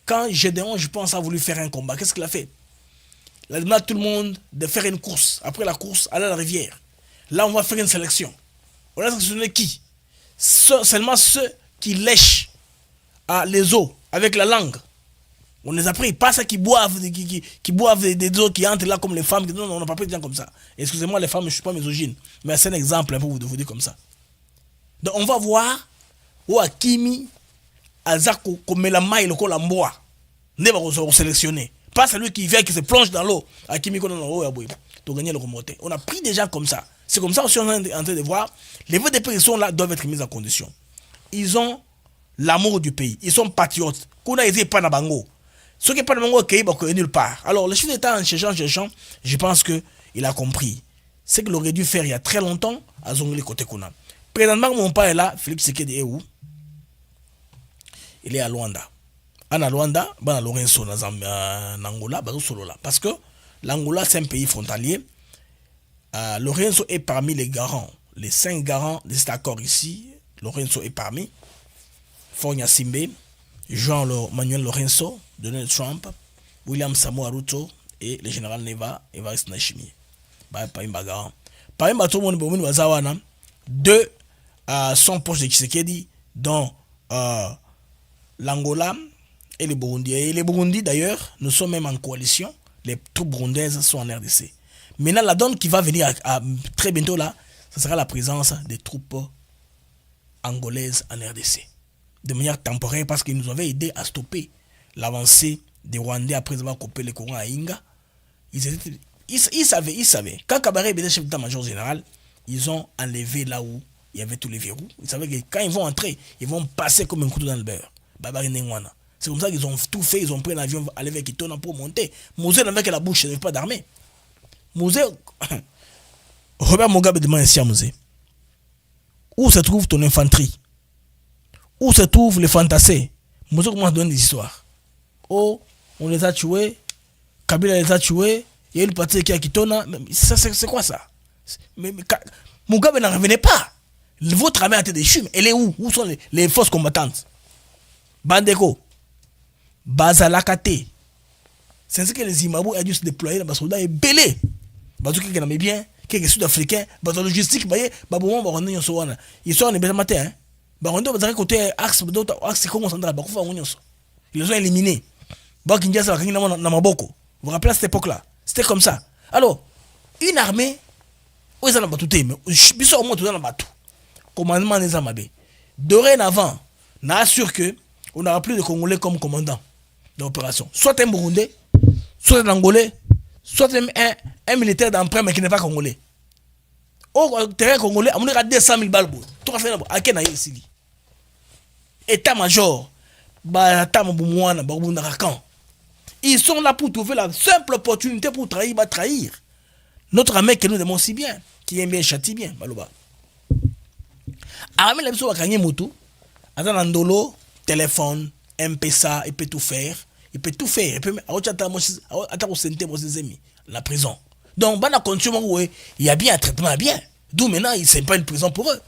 D: Quand Gédéon, je pense, a voulu faire un combat, qu'est-ce qu'il a fait? Il a demandé à tout le monde de faire une course. Après la course, aller à la rivière. Là, on va faire une sélection. On a sélectionné qui? Seulement ceux qui lèchent les eaux avec la langue. On les a pris, pas ceux qui boivent, qui boivent des eaux qui entrent là comme les femmes. Non, on n'a pas pris des gens comme ça. Excusez-moi les femmes, je ne suis pas misogyne. Mais c'est un exemple pour vous dire comme ça. Donc on va voir où Akimi, Azako, comme la maille, le col en bois. Ne va pas sélectionner. Pas celui qui vient, qui se plonge dans l'eau. Akimi, qu'on a dans l'eau, pour gagner le remonté. On a pris des gens comme ça. C'est comme ça aussi on est en train de voir. Les VDP qui sont là doivent être mis en condition. Ils ont l'amour du pays. Ils sont patriotes. Qu'on a été pas dans Bango. Ceux qui parlent de Kéi, ils nulle part. Alors, le chef d'État, en cherchant, je pense qu'il a compris. C'est qu'il aurait dû faire il y a très longtemps à Zongli côté Kuna. Présentement, mon père est là, Félix Tshisekedi est où? Il est à Luanda. À Luanda, à Lorenzo, en Angola, parce que l'Angola, c'est un pays frontalier. Lorenzo est parmi les garants, les 5 garants de cet accord ici. Lorenzo est parmi. Fonya Simbe, Manuel Lorenzo, Donald Trump, William Samoa Ruto et le général Neva Evariste Ndayishimiye. Pas une bagarre. Par exemple, tout le monde bazawana deux sont proches de Tshisekedi, dont l'Angola et le Burundi. Et les Burundi, d'ailleurs, nous sommes même en coalition. Les troupes burundaises sont en RDC. Maintenant, la donne qui va venir très bientôt là, ce sera la présence des troupes angolaises en RDC. De manière temporaire, parce qu'ils nous avaient aidé à stopper l'avancée des Rwandais après avoir coupé les courants à Inga. Ils savaient. Quand Kabaré était chef d'état-major général, ils ont enlevé là où il y avait tous les verrous. Ils savaient que quand ils vont entrer, ils vont passer comme un couteau dans le beurre. C'est comme ça qu'ils ont tout fait. Ils ont pris un avion, aller vers Kitona pour monter. Mosé n'avait que la bouche, il n'avait pas d'armée. Mosé, Robert Mugabe demande ici à Mosé, où se trouve ton infanterie? Où se trouvent les fantassés? Mosé commence à donner des histoires. Oh, on les a tués, Kabila les a tués, il y a eu le parti qui a Kitona. C'est quoi ça? Mugabe n'en revenait pas. Votre armée a été déchue. Elle est où? Où sont les forces combattantes? Bandeko, Bazalakate. C'est ce que les Zimbabwe a dû se déployer dans les soldats et belé. Bazou qui est bien, qui est sud-africain, bazou logistique, ils sont en bien matin. Hein. Barondo, bazar côté axe, d'autres axe Congo central, ils les ont éliminés. Bakinjasa, Namaboko. Vous vous rappelez à cette époque-là? C'était comme ça. Alors, une armée, où ils ont battu, mais ils sont au moins dans la bateau. Commandement des Amabé. Dorénavant, on assure que on n'aura plus de Congolais comme commandant de l'opération. Soit un Burundais, soit un Angolais, soit un militaire d'emprunt mais qui n'est pas Congolais. Au terrain congolais, on a 200 000 balles. Tout à fait, à quel niveau état-major, ils sont là pour trouver la simple opportunité pour trahir. Notre armée qui nous demande si bien, qui aime bien, châtie bien. Armée la mission à gagner moto, attends Andolo, téléphone, MPSA, il peut tout faire. Il peut tout faire. Il peut la prison. Donc, dans la condition où il y a bien un traitement bien. D'où maintenant, ce n'est pas une prison pour eux.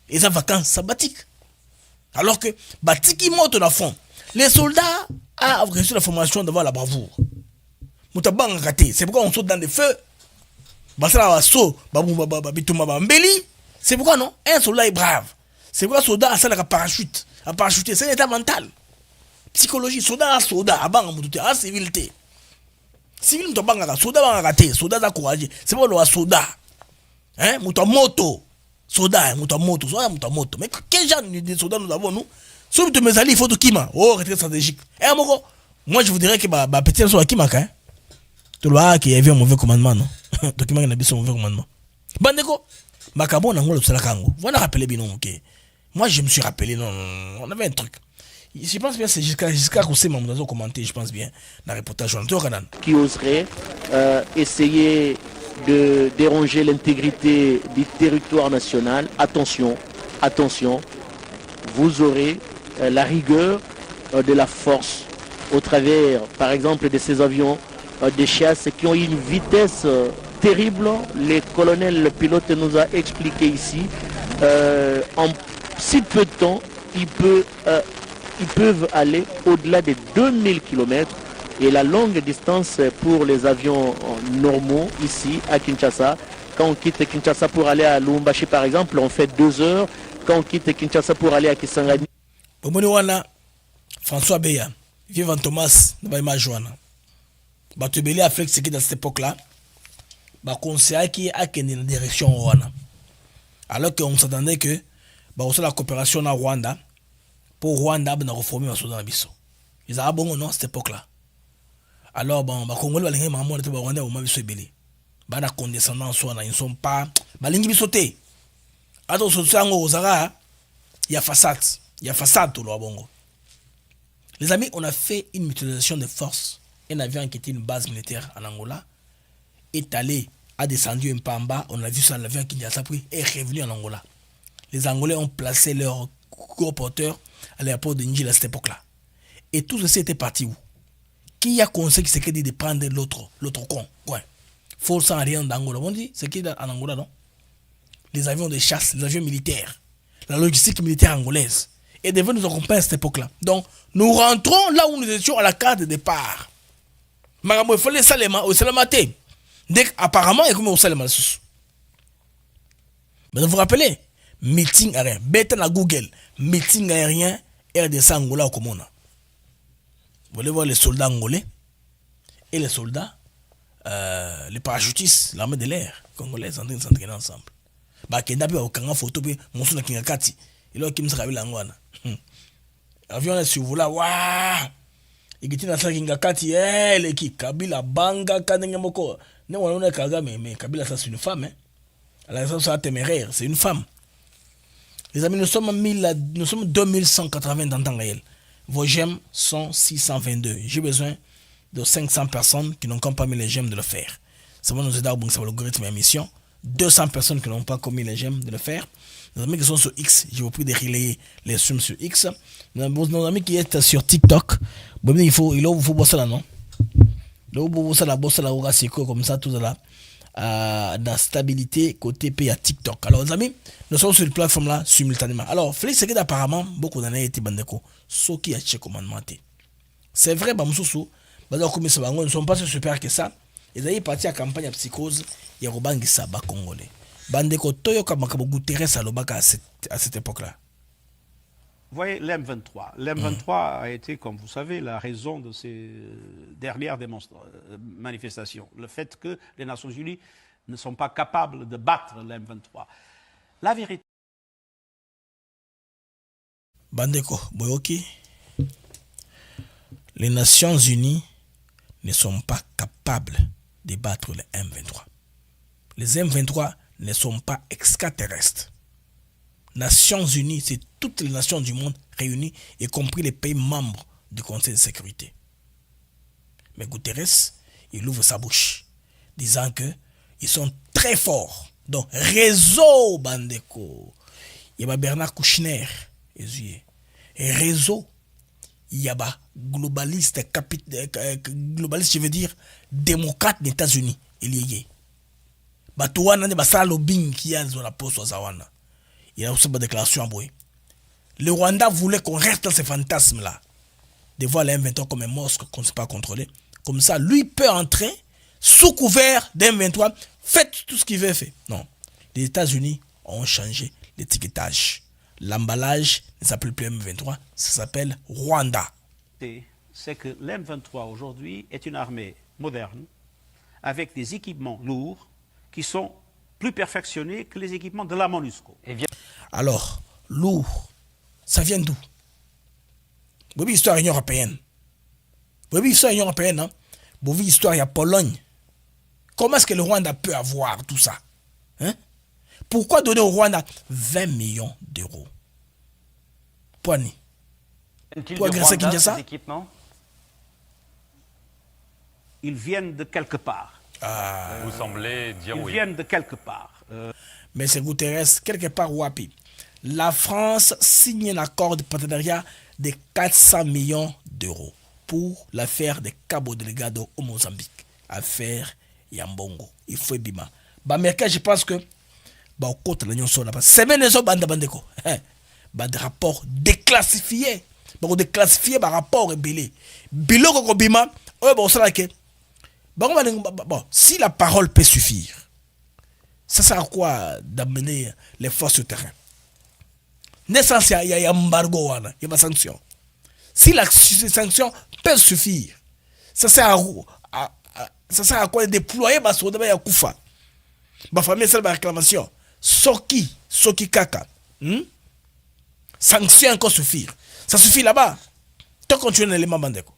D: Ils ont vacances sabbatiques. Alors que, Batiki monte dans le fond. Les soldats ont reçu la formation devant la bravoure. C'est pourquoi on saute dans des feux. C'est pourquoi non? Un soldat est brave. C'est pourquoi un soldat a ça la parachute. À parachuter, c'est un état mental. Psychologie, soldat, à civilité. Civil, soldat, soldat, courageux. C'est pas le soldat. Hein, moto. Soldat, moto. Mais quel genre de soldats nous avons, nous? Si vous me allez, il faut tout Kima. Oh, retraite stratégique. Moi, je vous dirais que ma petite soit Kima, hein. Tu vois qu'il y avait un mauvais commandement, non? Tu Kima, il y a un mauvais commandement. Bandeko, Makabo, on a un Salakango. Voilà, rappelez bien, ok. Moi, je me suis rappelé, non, on avait un truc. Je pense bien, c'est jusqu'à Roussé, mais on a commenté, je pense bien, dans le reportage.
E: Qui oserait essayer de déranger l'intégrité du territoire national, attention, vous aurez la rigueur de la force au travers, par exemple, de ces avions de chasse qui ont une vitesse terrible. Le colonel, le pilote nous a expliqué ici, en si peu de temps, ils peuvent aller au-delà de 2000 km. Et la longue distance pour les avions normaux ici à Kinshasa, quand on quitte Kinshasa pour aller à Lubumbashi par exemple, on fait 2 heures. Quand on quitte Kinshasa pour aller à Kisangani.
D: François Beya, Vivant Thomas, Nabaima Joana. Batubeli a fait ce qui dans cette époque-là, conseiller qui a dans la direction Rwanda. Alors qu'on s'attendait que la coopération en Rwanda, pour Rwanda, on a reformé le Soudan Abisso. Ils avaient bon non à cette époque-là. Alors, Congolais, les mamans étaient Rwandais au Mabisso Ebele. La condescendance, ils ne sont pas. Balingi Bissoté. Alors, il y a façade tout le bongo. Les amis, on a fait une mutualisation de forces. Un avion qui était une base militaire en Angola est allé, a descendu un peu en bas. On a vu ça, l'avion qui a pris est revenu en Angola. Les Angolais ont placé leur gros porteur à l'aéroport de Njil à cette époque-là. Et tout ceci était parti où? Qui a conseillé ce qui dit de prendre l'autre coin? Faut sans rien d'Angola. On dit, c'est qui en Angola, non? Les avions de chasse, les avions militaires, la logistique militaire angolaise est devenue nous accompagner à cette époque-là. Donc, nous rentrons là où nous étions à la carte de départ. makambo efale esalema osalema te ndenge apparemment ekomi osalema lisusu. Mais vous vous rappelez, meeting aérien, bête na Google, meeting aérien, RDC Angola au Komona. Vous voulez voir les soldats angolais et les soldats, les parachutistes, l'armée de l'air congolaise en train de s'entraîner ensemble. Bah, Kenda peut avoir photo, mon son Kinga Kati, il a qui me sera l'angwana. Avion est sur vous là, waouh! Et qui n'a pas Kinga Kati, l'équipe, Kabila, Banga, Kadengamoko. Non, on est Kagame, mais Kabila, ça c'est une femme, hein. Alors, ça téméraire, c'est une femme. Les amis, nous sommes 2180 dans le temps réel. Vos j'aime sont 622. J'ai besoin de 500 personnes qui n'ont pas mis les j'aime de le faire. Ça va nous aider à bouger l'algorithme émission. 200 personnes qui n'ont pas commis les j'aime de le faire. Nos amis qui sont sur X, je vous prie de relayer les streams sur X. Nos amis qui sont sur TikTok, il faut bosser là, non? Il faut bosser là, comme ça, tout ça. La stabilité côté pays à TikTok. Alors les amis, nous sommes sur la plateforme là simultanément. Alors Félix Tshisekedi apparemment beaucoup d'années été bandeko ce qui a checké commandement. C'est vrai bamsusu baza comme ça bango ne sont pas si super que ça. Ils ont parti à campagne à psychose ya robangisa ba congolais. Bandeko toyo kamakabu Guterres à lobaka à cette époque là.
F: Vous voyez, l'M23. L'M23 a été, comme vous savez, la raison de ces dernières manifestations. Le fait que les Nations Unies ne sont pas capables de battre l'M23. La vérité.
D: Bandeko, Boyoki, les Nations Unies ne sont pas capables de battre le M23. Les M23 ne sont pas extraterrestres. Nations Unies, c'est toutes les nations du monde réunies, y compris les pays membres du Conseil de sécurité. Mais Guterres, il ouvre sa bouche, disant que ils sont très forts. Donc, réseau Bandeko, il y a Bernard Kouchner, et réseau, il y a globaliste, globaliste, je veux dire, démocrate des États-Unis, il y est. Batouana ne basa lobbying qui a la poste au Zawana. Il y a aussi une déclaration à Boé. Le Rwanda voulait qu'on reste dans ces fantasmes-là. De voir les M23 comme un monstre qu'on ne sait pas contrôler. Comme ça, lui peut entrer sous couvert d'M23. Faites tout ce qu'il veut faire. Non. Les États-Unis ont changé l'étiquetage. L'emballage ne s'appelle plus M23. Ça s'appelle Rwanda.
F: C'est que l'M23 aujourd'hui est une armée moderne avec des équipements lourds qui sont plus perfectionnés que les équipements de la MONUSCO.
D: Alors, lourd, ça vient d'où? Vous voyez l'histoire de l'Union européenne. Vous voyez l'histoire de l'Union européenne, hein? Vous voyez l'histoire de la Pologne. Comment est-ce que le Rwanda peut avoir tout ça? Hein? Pourquoi donner au Rwanda 20 millions d'euros? Poigny. Pour agresser Kinshasa?
F: Ils viennent de quelque part.
G: Vous semblez dire oui.
F: Ils viennent de quelque part.
D: Mais c'est Guterres, quelque part Wapi. La France signe un accord de partenariat de 400 millions d'euros pour l'affaire de Cabo Delgado au Mozambique. Affaire Yambongo. Il faut bima. Bah, mais je pense que bah, au côté de l'Union Européenne, c'est bien les autres bandeko. Bah, des rapports déclassifiés. Bah, déclassifiés par rapport et belé. Bilo ko bima, oh, bon, ça là que. Bon, si la parole peut suffire, ça sert à quoi d'amener les forces sur le terrain? Naissance, il y a un embargo, il y a des sanctions. Si la sanction peut suffire, ça sert à quoi de déployer ma soda ya kufa. Ma famille, c'est la réclamation. Soki kaka. Sanction encore suffire. Ça suffit là-bas. Tant qu'on tue un élément bandeko.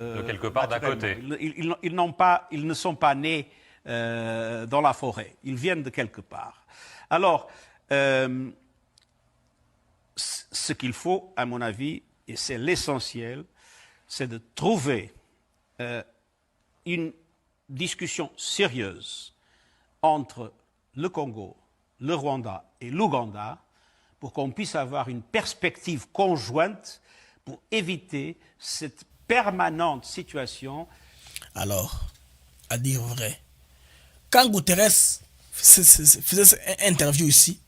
G: De quelque part d'à côté.
F: Ils ne sont pas nés dans la forêt. Ils viennent de quelque part. Alors, ce qu'il faut, à mon avis, et c'est l'essentiel, c'est de trouver une discussion sérieuse entre le Congo, le Rwanda et l'Ouganda pour qu'on puisse avoir une perspective conjointe pour éviter cette permanente situation.
D: Alors, à dire vrai, quand Guterres faisait cette interview ici,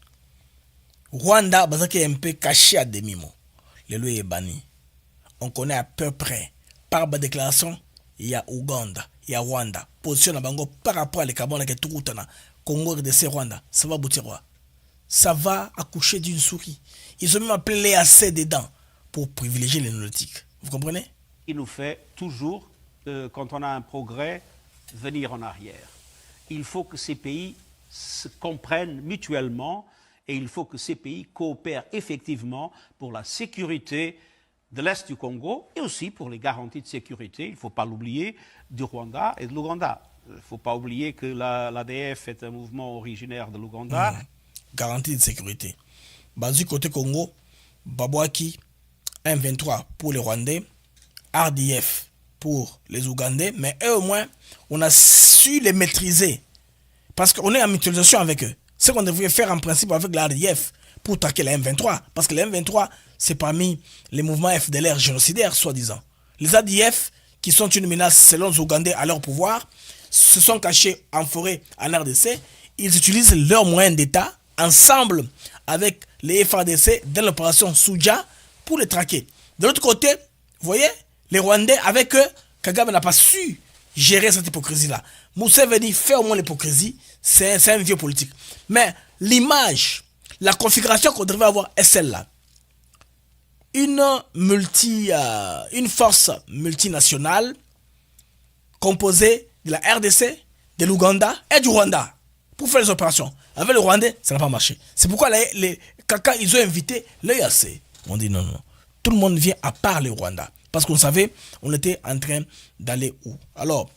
D: Rwanda est un peu caché à demi-mot. Le lieu est banni. On connaît à peu près, par ma déclaration, il y a Ouganda, et à Rwanda. Position na bango par rapport à l'écabon que tout na Congo RDC Rwanda. Ça va aboutir quoi? Ça va accoucher d'une souris. Ils ont même appelé les AC dedans pour privilégier les nautiques. Vous comprenez?
F: Il nous fait toujours, quand on a un progrès, venir en arrière. Il faut que ces pays se comprennent mutuellement et il faut que ces pays coopèrent effectivement pour la sécurité de l'Est du Congo et aussi pour les garanties de sécurité, il ne faut pas l'oublier, du Rwanda et de l'Ouganda. Il ne faut pas oublier que l'ADF est un mouvement originaire de l'Ouganda.
D: Garantie de sécurité. Du côté Congo, Babouaki, M23 pour les Rwandais, RDF pour les Ougandais, mais eux au moins, on a su les maîtriser. Parce qu'on est en mutualisation avec eux. Ce qu'on devrait faire en principe avec la RDF pour traquer les M23. Parce que les M23, c'est parmi les mouvements FDLR génocidaires, soi-disant. Les ADF, qui sont une menace selon les Ougandais à leur pouvoir, se sont cachés en forêt en RDC. Ils utilisent leurs moyens d'État ensemble avec les FARDC dans l'opération Souja pour les traquer. De l'autre côté, vous voyez, les Rwandais, avec eux, Kagame n'a pas su gérer cette hypocrisie-là. Museveni fait au moins l'hypocrisie, c'est un vieux politique. Mais l'image, la configuration qu'on devrait avoir est celle-là. Une force multinationale composée de la RDC, de l'Ouganda et du Rwanda pour faire les opérations. Avec le Rwandais, ça n'a pas marché. C'est pourquoi quand ils ont invité l'EAC, on dit non. Tout le monde vient à part le Rwanda. Parce qu'on savait, on était en train d'aller où. Alors,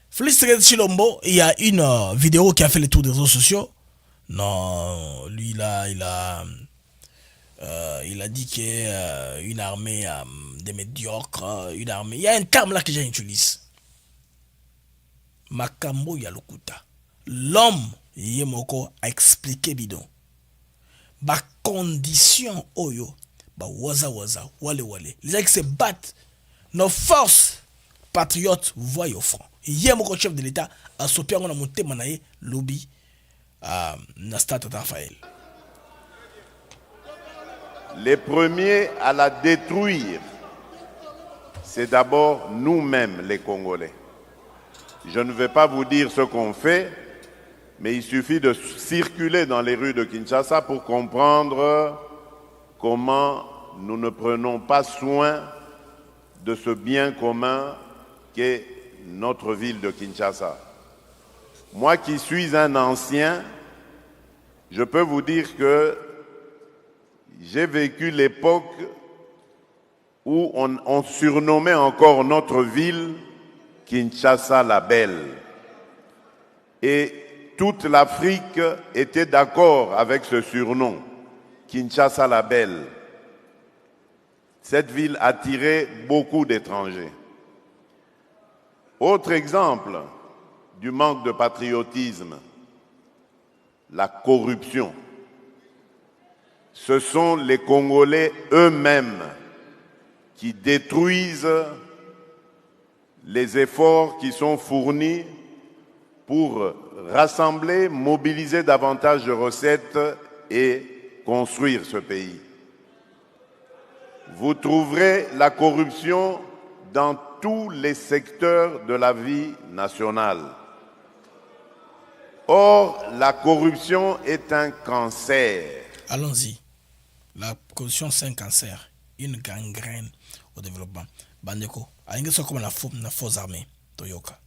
D: Félix Chilombo, il y a une vidéo qui a fait le tour des réseaux sociaux. Non, lui là, il a dit qu'une armée des médiocres, une armée. Il y a un terme là que j'utilise. Makambo Yalokuta. L'homme, Yemoko, a expliqué bidon. Ba condition oyo. Waza, wale. Les gens qui se battent, nos forces patriotes voient au front. Il y a mon chef de l'État à sauter en monté manaye lobby à Nastat Raphaël.
H: Les premiers à la détruire, c'est d'abord nous-mêmes les Congolais. Je ne vais pas vous dire ce qu'on fait, mais il suffit de circuler dans les rues de Kinshasa pour comprendre comment nous ne prenons pas soin de ce bien commun qu'est notre ville de Kinshasa. Moi qui suis un ancien, je peux vous dire que j'ai vécu l'époque où on surnommait encore notre ville Kinshasa la Belle. Et toute l'Afrique était d'accord avec ce surnom. Kinshasa la Belle. Cette ville attirait beaucoup d'étrangers. Autre exemple du manque de patriotisme, la corruption. Ce sont les Congolais eux-mêmes qui détruisent les efforts qui sont fournis pour rassembler, mobiliser davantage de recettes et construire ce pays. Vous trouverez la corruption dans tous les secteurs de la vie nationale. Or, la corruption est un cancer.
D: Allons-y. La corruption, c'est un cancer, une gangrène au développement. Bandeko, c'est comme la force armée, Toyoka.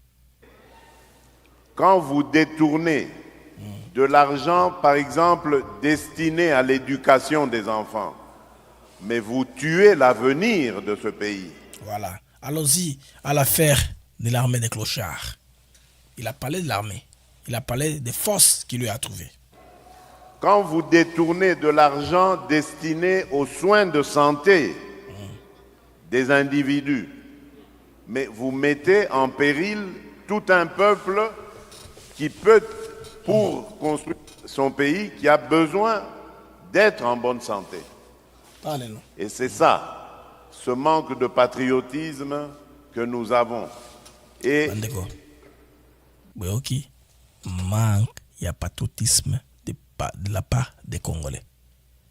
H: Quand vous détournez de l'argent, par exemple, destiné à l'éducation des enfants, mais vous tuez l'avenir de ce pays.
D: Voilà. Allons-y à l'affaire de l'armée des clochards. Il a parlé de l'armée. Il a parlé des forces qu'il lui a trouvées.
H: Quand vous détournez de l'argent destiné aux soins de santé des individus, mais vous mettez en péril tout un peuple qui peut, pour construire son pays, qui a besoin d'être en bonne santé.
D: Allez-nous.
H: Et c'est ça, ce manque de patriotisme que nous avons. Et
D: Bandeko, Boyoki, manque, il y a patriotisme de la part des Congolais.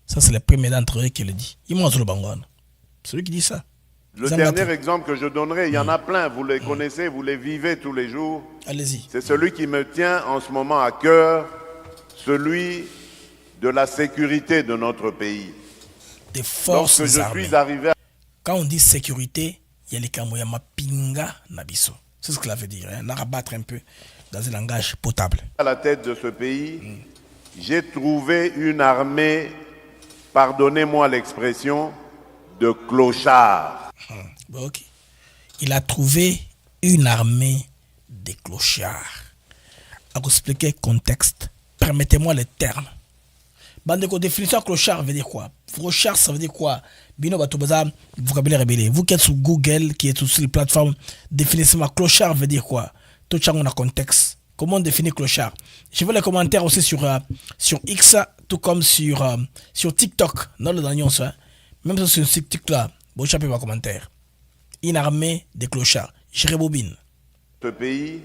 D: Ça, c'est le premier d'entre eux qui le dit. Il mange le bangon. C'est lui qui dit ça.
H: Le dernier exemple que je donnerai, il y en a plein, vous les connaissez, vous les vivez tous les jours.
D: Allez-y.
H: C'est celui qui me tient en ce moment à cœur, celui de la sécurité de notre pays.
D: Des forces
H: Lorsque je
D: armées.
H: suis arrivé à...
D: Quand on dit sécurité, il y a les kamoya mapinga nabiso. C'est ce que ça veut dire. On a rabattre un peu dans un langage potable.
H: à la tête de ce pays, j'ai trouvé une armée, pardonnez-moi l'expression, de clochards.
D: Bon, ok. Il a trouvé une armée de clochards. À vous expliquer le contexte, permettez-moi les termes. Bande de définition clochard veut dire quoi? Clochard, ça veut dire quoi? Bino Batobaza, vocabulaire rébellé. Vous qui êtes sur Google, qui êtes sur les plateformes, définissez-moi clochard veut dire quoi? Tout ça, on a contexte. Comment on définit clochard? Je veux les commentaires aussi sur X, tout comme sur TikTok. Non, le dernier, ça. Même sur ce TikTok là, bon, je peux commentaire. Une armée de clochards. Je rebobine.
H: Ce pays,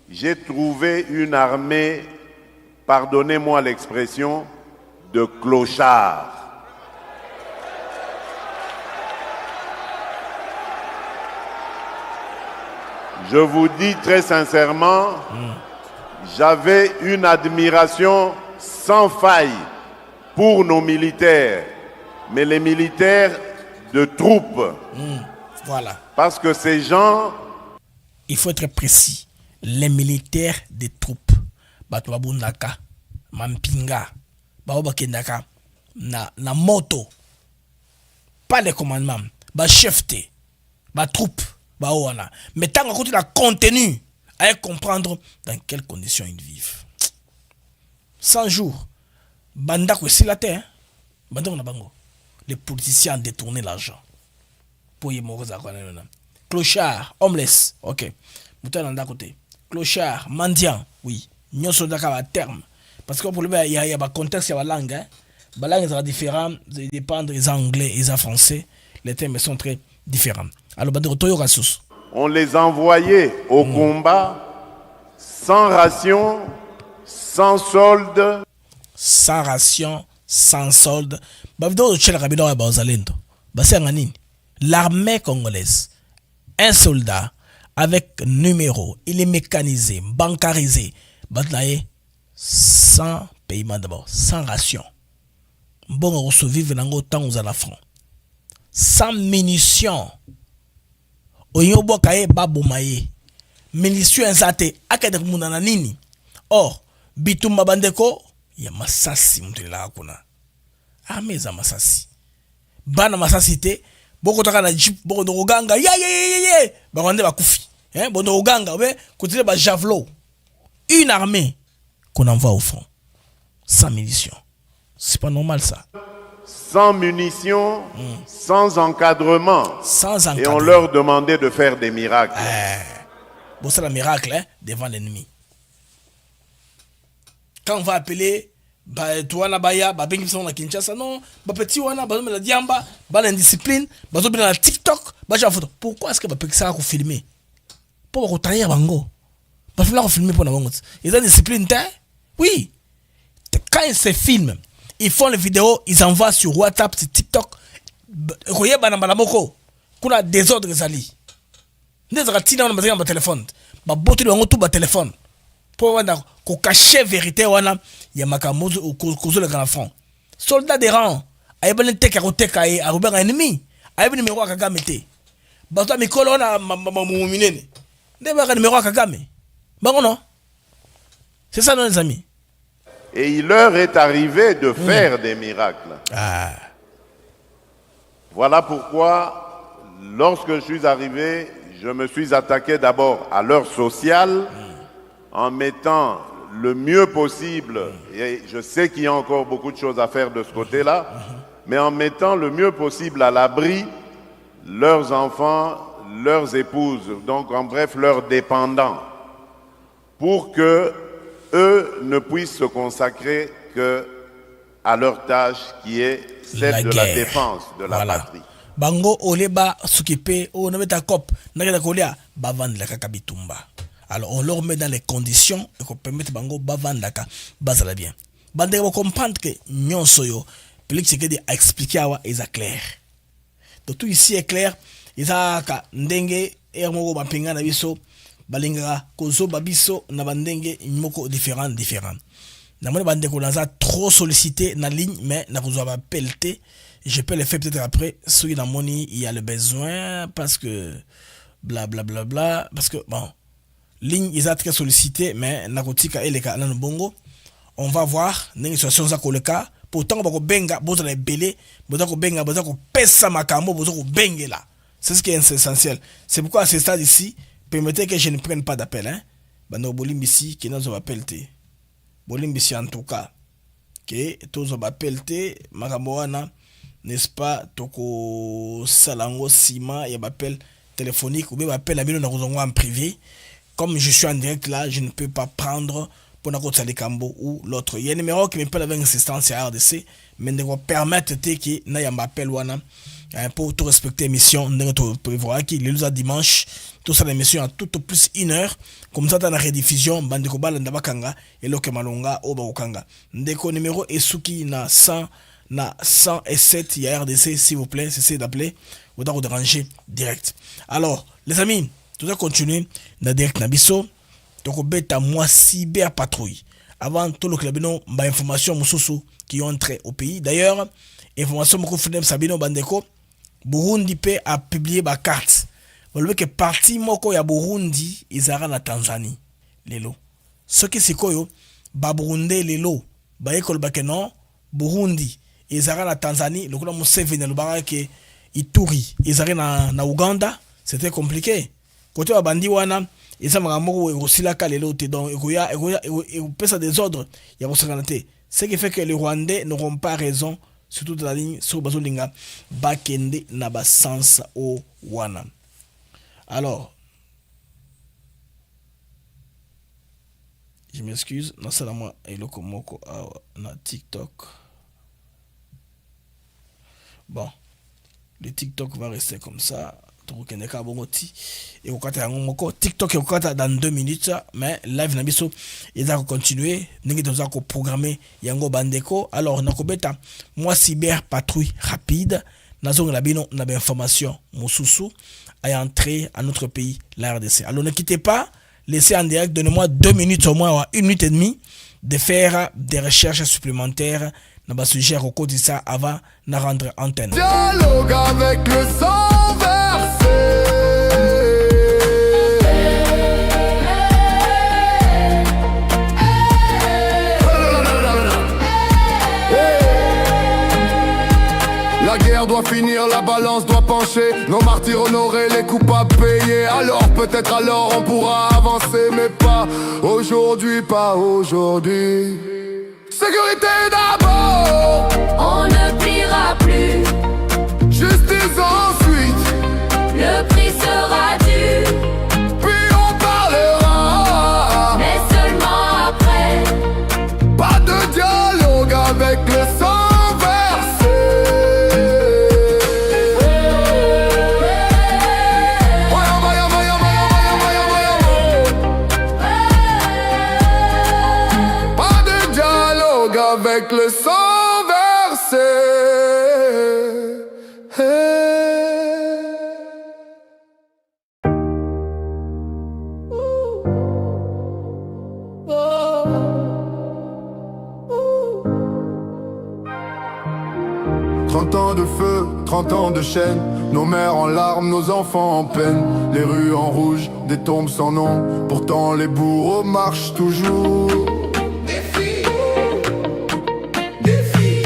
H: j'ai trouvé une armée, pardonnez-moi l'expression, de clochards. Je vous dis très sincèrement, j'avais une admiration sans faille pour nos militaires, mais les militaires de troupes.
D: Voilà.
H: Parce que ces gens...
D: Il faut être précis. Les militaires des troupes. Batouabundaka, Mampinga, Baobakendaka, na moto. Pas les commandements. Ba chefté, ba troupe, ba ouana. Mais tant qu'on a contenu, à comprendre dans quelles conditions ils vivent. 100 jours. Bandako c'est la terre. Bandako na bango. Les politiciens ont détourné l'argent. Pour y mourir. Clochard, homeless, ok. Mouton d'un côté. Clochard, mendiant, oui. Nous sommes d'accord à terme. Parce que pour le il y a un contexte, il y a la langue. La langue est différente, ça dépend des anglais et des français. Les termes sont très différents. Alors,
H: on les envoyait au combat sans ration, sans solde.
D: Sans ration, sans solde. L'armée congolaise, un soldat avec numéro, il est mécanisé, bancarisé, sans paiement d'abord, sans ration. Bon, on se vive dans autant aux alafrons. Sans munitions. Oyobo kaye babumaye. Munitions zate, akadek munana nini. Or, bitumba bandeko, ya masasi mtila hakuna. Armée za masasi. Bana masasi te. Boko taka na jeep boko do ganga ye bakande bakufi bondo ganga we kutile ba javelot. Une armée qu'on envoie au front sans munitions, c'est pas normal ça.
H: Sans munitions, sans encadrement. Et on leur demandait de faire des miracles.
D: Bon, c'est un miracle devant l'ennemi. Quand on va appeler Tuana Baya, Babengi sont na Kinshasa, non, petit wana, bazome la diamba, l'indiscipline, bazome la TikTok, baja photo. Pourquoi est-ce que Bapekisa a filmé? Pour retrahir Bango. Parce que là, on filme pour la bango. Ils ont discipline, oui. Quand ils se filment, ils font les vidéos, ils envoient sur WhatsApp, sur TikTok. Roye Banambalamoko, qu'on a des ordres zali. Nous avons tiré dans le téléphone. Babotu de tout le téléphone. Pour cacher vérité, il y a makamozo ou cause le grand front. Soldat des rangs, aïe tek à rotek à Robert ennemi, aïe numéro à Kagame te. Bato mikolo na mamoumine. N'eba numéro à Kagame. Bon non. C'est ça nos amis.
H: Et il leur est arrivé de faire des miracles. Voilà pourquoi, lorsque je suis arrivé, je me suis attaqué d'abord à l'heure sociale en mettant le mieux possible, et je sais qu'il y a encore beaucoup de choses à faire de ce côté-là, mais en mettant le mieux possible à l'abri leurs enfants, leurs épouses, donc en bref leurs dépendants, pour que eux ne puissent se consacrer que à leur tâche qui est celle de la défense de la patrie.
D: Bango oleba s'occuper o nabeta cop naketa kolia bavandela kaka bitumba. Alors on leur met dans les conditions et qu'on permet bango bavandaka bazala bien. Bande ko comprendre que nyonso yo Félix Tshisekedi a expliqué à est clair. Donc tout ici est clair izaka ndenge moko bapinga na biso balingaka kozoba biso na bandenge moko différent namoni bandeko naza trop sollicité na ligne mais na kozwa bappel te. Je peux le faire peut-être après soki namoni il y a le besoin parce que bla bla bla bla parce que bon ligne ils très sollicité mais nakotika eleka na bongo on va voir ndenge situation za koleka pourtant bako benga boza na belé boza ko benga boza ko pesa makambo boza ko bengela. C'est ce qui est essentiel. C'est pourquoi à ce stade ici permettez que je ne prenne pas d'appel hein. Bano bolimbisi qui nous appelle te bolimbisi en tout cas que tous appel te makambo wana n'est-ce pas toko salango sima ya appel téléphonique ou bien appel à bino na kozongo en privé. Comme je suis en direct là, je ne peux pas prendre pour na kota Cambo ou l'autre. Il y a un numéro qui m'appelle avec assistance à RDC, mais ne va permettre que na ya m'appelle wana pour tout respecter l'émission de prévoir qui le lundi dimanche tout ça l'émission à tout au plus 1 heure comme ça dans la rediffusion bandeko balanda bakanga et loke malonga o bakanga ndeko numéro esuki na 100 na 107 ya RDC s'il vous plaît, cessez d'appeler ou d'en déranger direct. Alors les amis, tout ça continue na direct na biso donc beta moi cyber patrouille avant tout le club non ba information mususu qui ont entré au pays. D'ailleurs information beaucoup fidèle Sabino Bandeko Burundi pe a publié ba carte volve que parti moko ya Burundi izara na Tanzanie lelo ce qui c'est koyo ba Burundi lelo ba ekol ba non Burundi izara na Tanzanie le kola Museveni le bara que Ituri izara na Uganda c'était compliqué côté ba bandi wana isa makamoko ekosilaka lelo te donc ekoya pesa des ordres ya bosanganate ce qui fait que les Rwandais n'auront pas raison surtout dans la ligne sur bazolinga bakende na sens o wana. Alors je m'excuse na sala moi eloko moko na TikTok. Bon, le TikTok va rester comme ça. Et au TikTok est dans 2 minutes, mais live na biso il va continuer. Nous allons programmer Yango Bandeko. Alors, nous allons moi cyber patrouille rapide. Nous allons la information Moussousou à entrer à notre pays, la RDC. Alors, ne quittez pas, laissez en direct, donnez-moi 2 minutes au moins, 1 minute et demie de faire des recherches supplémentaires dans le sujet au côté de ça avant de rendre antenne.
I: Dialogue avec le sang versé. La guerre doit finir, la balance doit pencher. Nos martyrs honorés, les coupables payés. Alors peut-être alors on pourra avancer, mais pas aujourd'hui, pas aujourd'hui. Sécurité d'abord,
J: on ne pliera plus.
I: Justice ensuite,
J: le prix sera dû.
I: Puis on parlera,
J: mais seulement après.
I: Pas de dialogue avec le sang versé. Pas de dialogue avec le sang versé. Ans de feu, 30 ans de chaîne, nos mères en larmes, nos enfants en peine, les rues en rouge, des tombes sans nom, pourtant les bourreaux marchent toujours.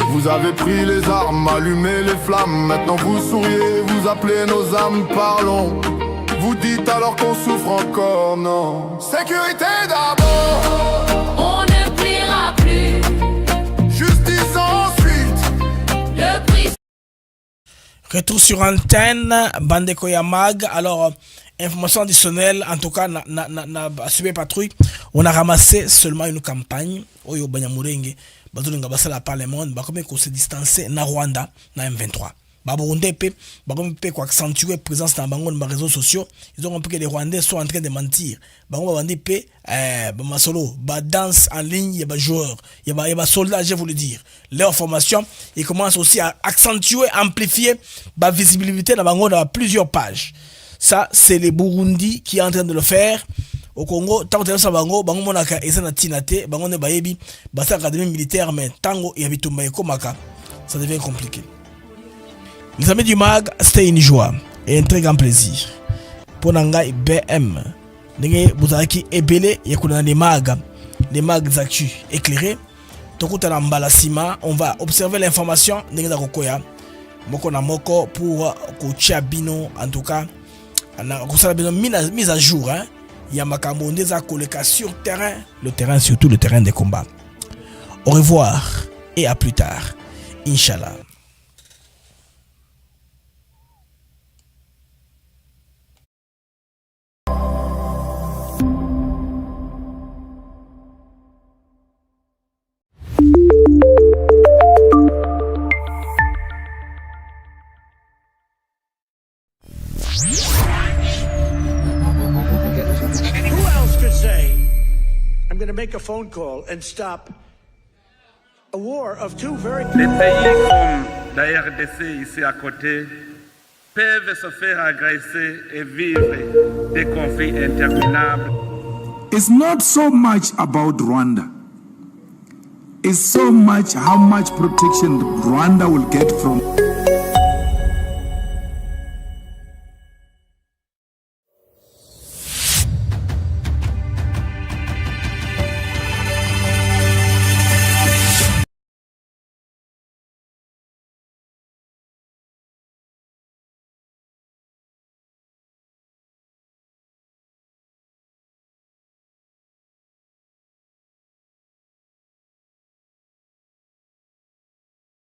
I: Vous avez pris les armes, allumé les flammes, maintenant vous souriez, vous appelez nos âmes, parlons. Vous dites alors qu'on souffre encore, non. Sécurité d'abord,
J: on ne pliera plus.
I: Justice ensuite,
J: le prix.
D: Retour sur antenne, Bandeko Yamag. Alors, information additionnelle, en tout cas, na Cyber Patrouille, on a ramassé seulement une campagne. Oyo Banyamurenge, Bazolinga Basala par le monde, comme qu'on se distancer na Rwanda, na M23. Burundais pe accentuer présence dans les réseaux sociaux. Ils ont compris que les Rwandais sont en train de mentir. Masolo, danse en ligne, il y a des joueurs, il y a des soldats, je vous le dire. Leur formation, ils commencent aussi à accentuer, amplifier la visibilité dans plusieurs pages. Ça, c'est les Burundi qui est en train de le faire. Au Congo, tant que ça bango monaka et ça na tinate, bango ne bayebi, basa académie militaire, mais tango et habitumba et komaka, ça devient compliqué. Les amis du MAG, c'était une joie et un très grand plaisir. Pour Nangai BM, Bouzaki Ebele, Yakuna les MAG actus éclairés. Tokuta Mbalasima, on va observer l'information, Nenga Kokoya, Moko na Moko pour Kocha Bino, en tout cas, mise à jour, hein. Il y a Makambo Ndeza Koleka sur terrain, le terrain, surtout le terrain des combats. Au revoir et à plus tard, Inch'Allah.
A: I'm going to make a phone call and stop a war of two very...
B: Les pays comme la RDC ici à côté peuvent se faire agresser et vivre des conflits interminables.
C: It's not so much about Rwanda. It's so much how much protection Rwanda will get from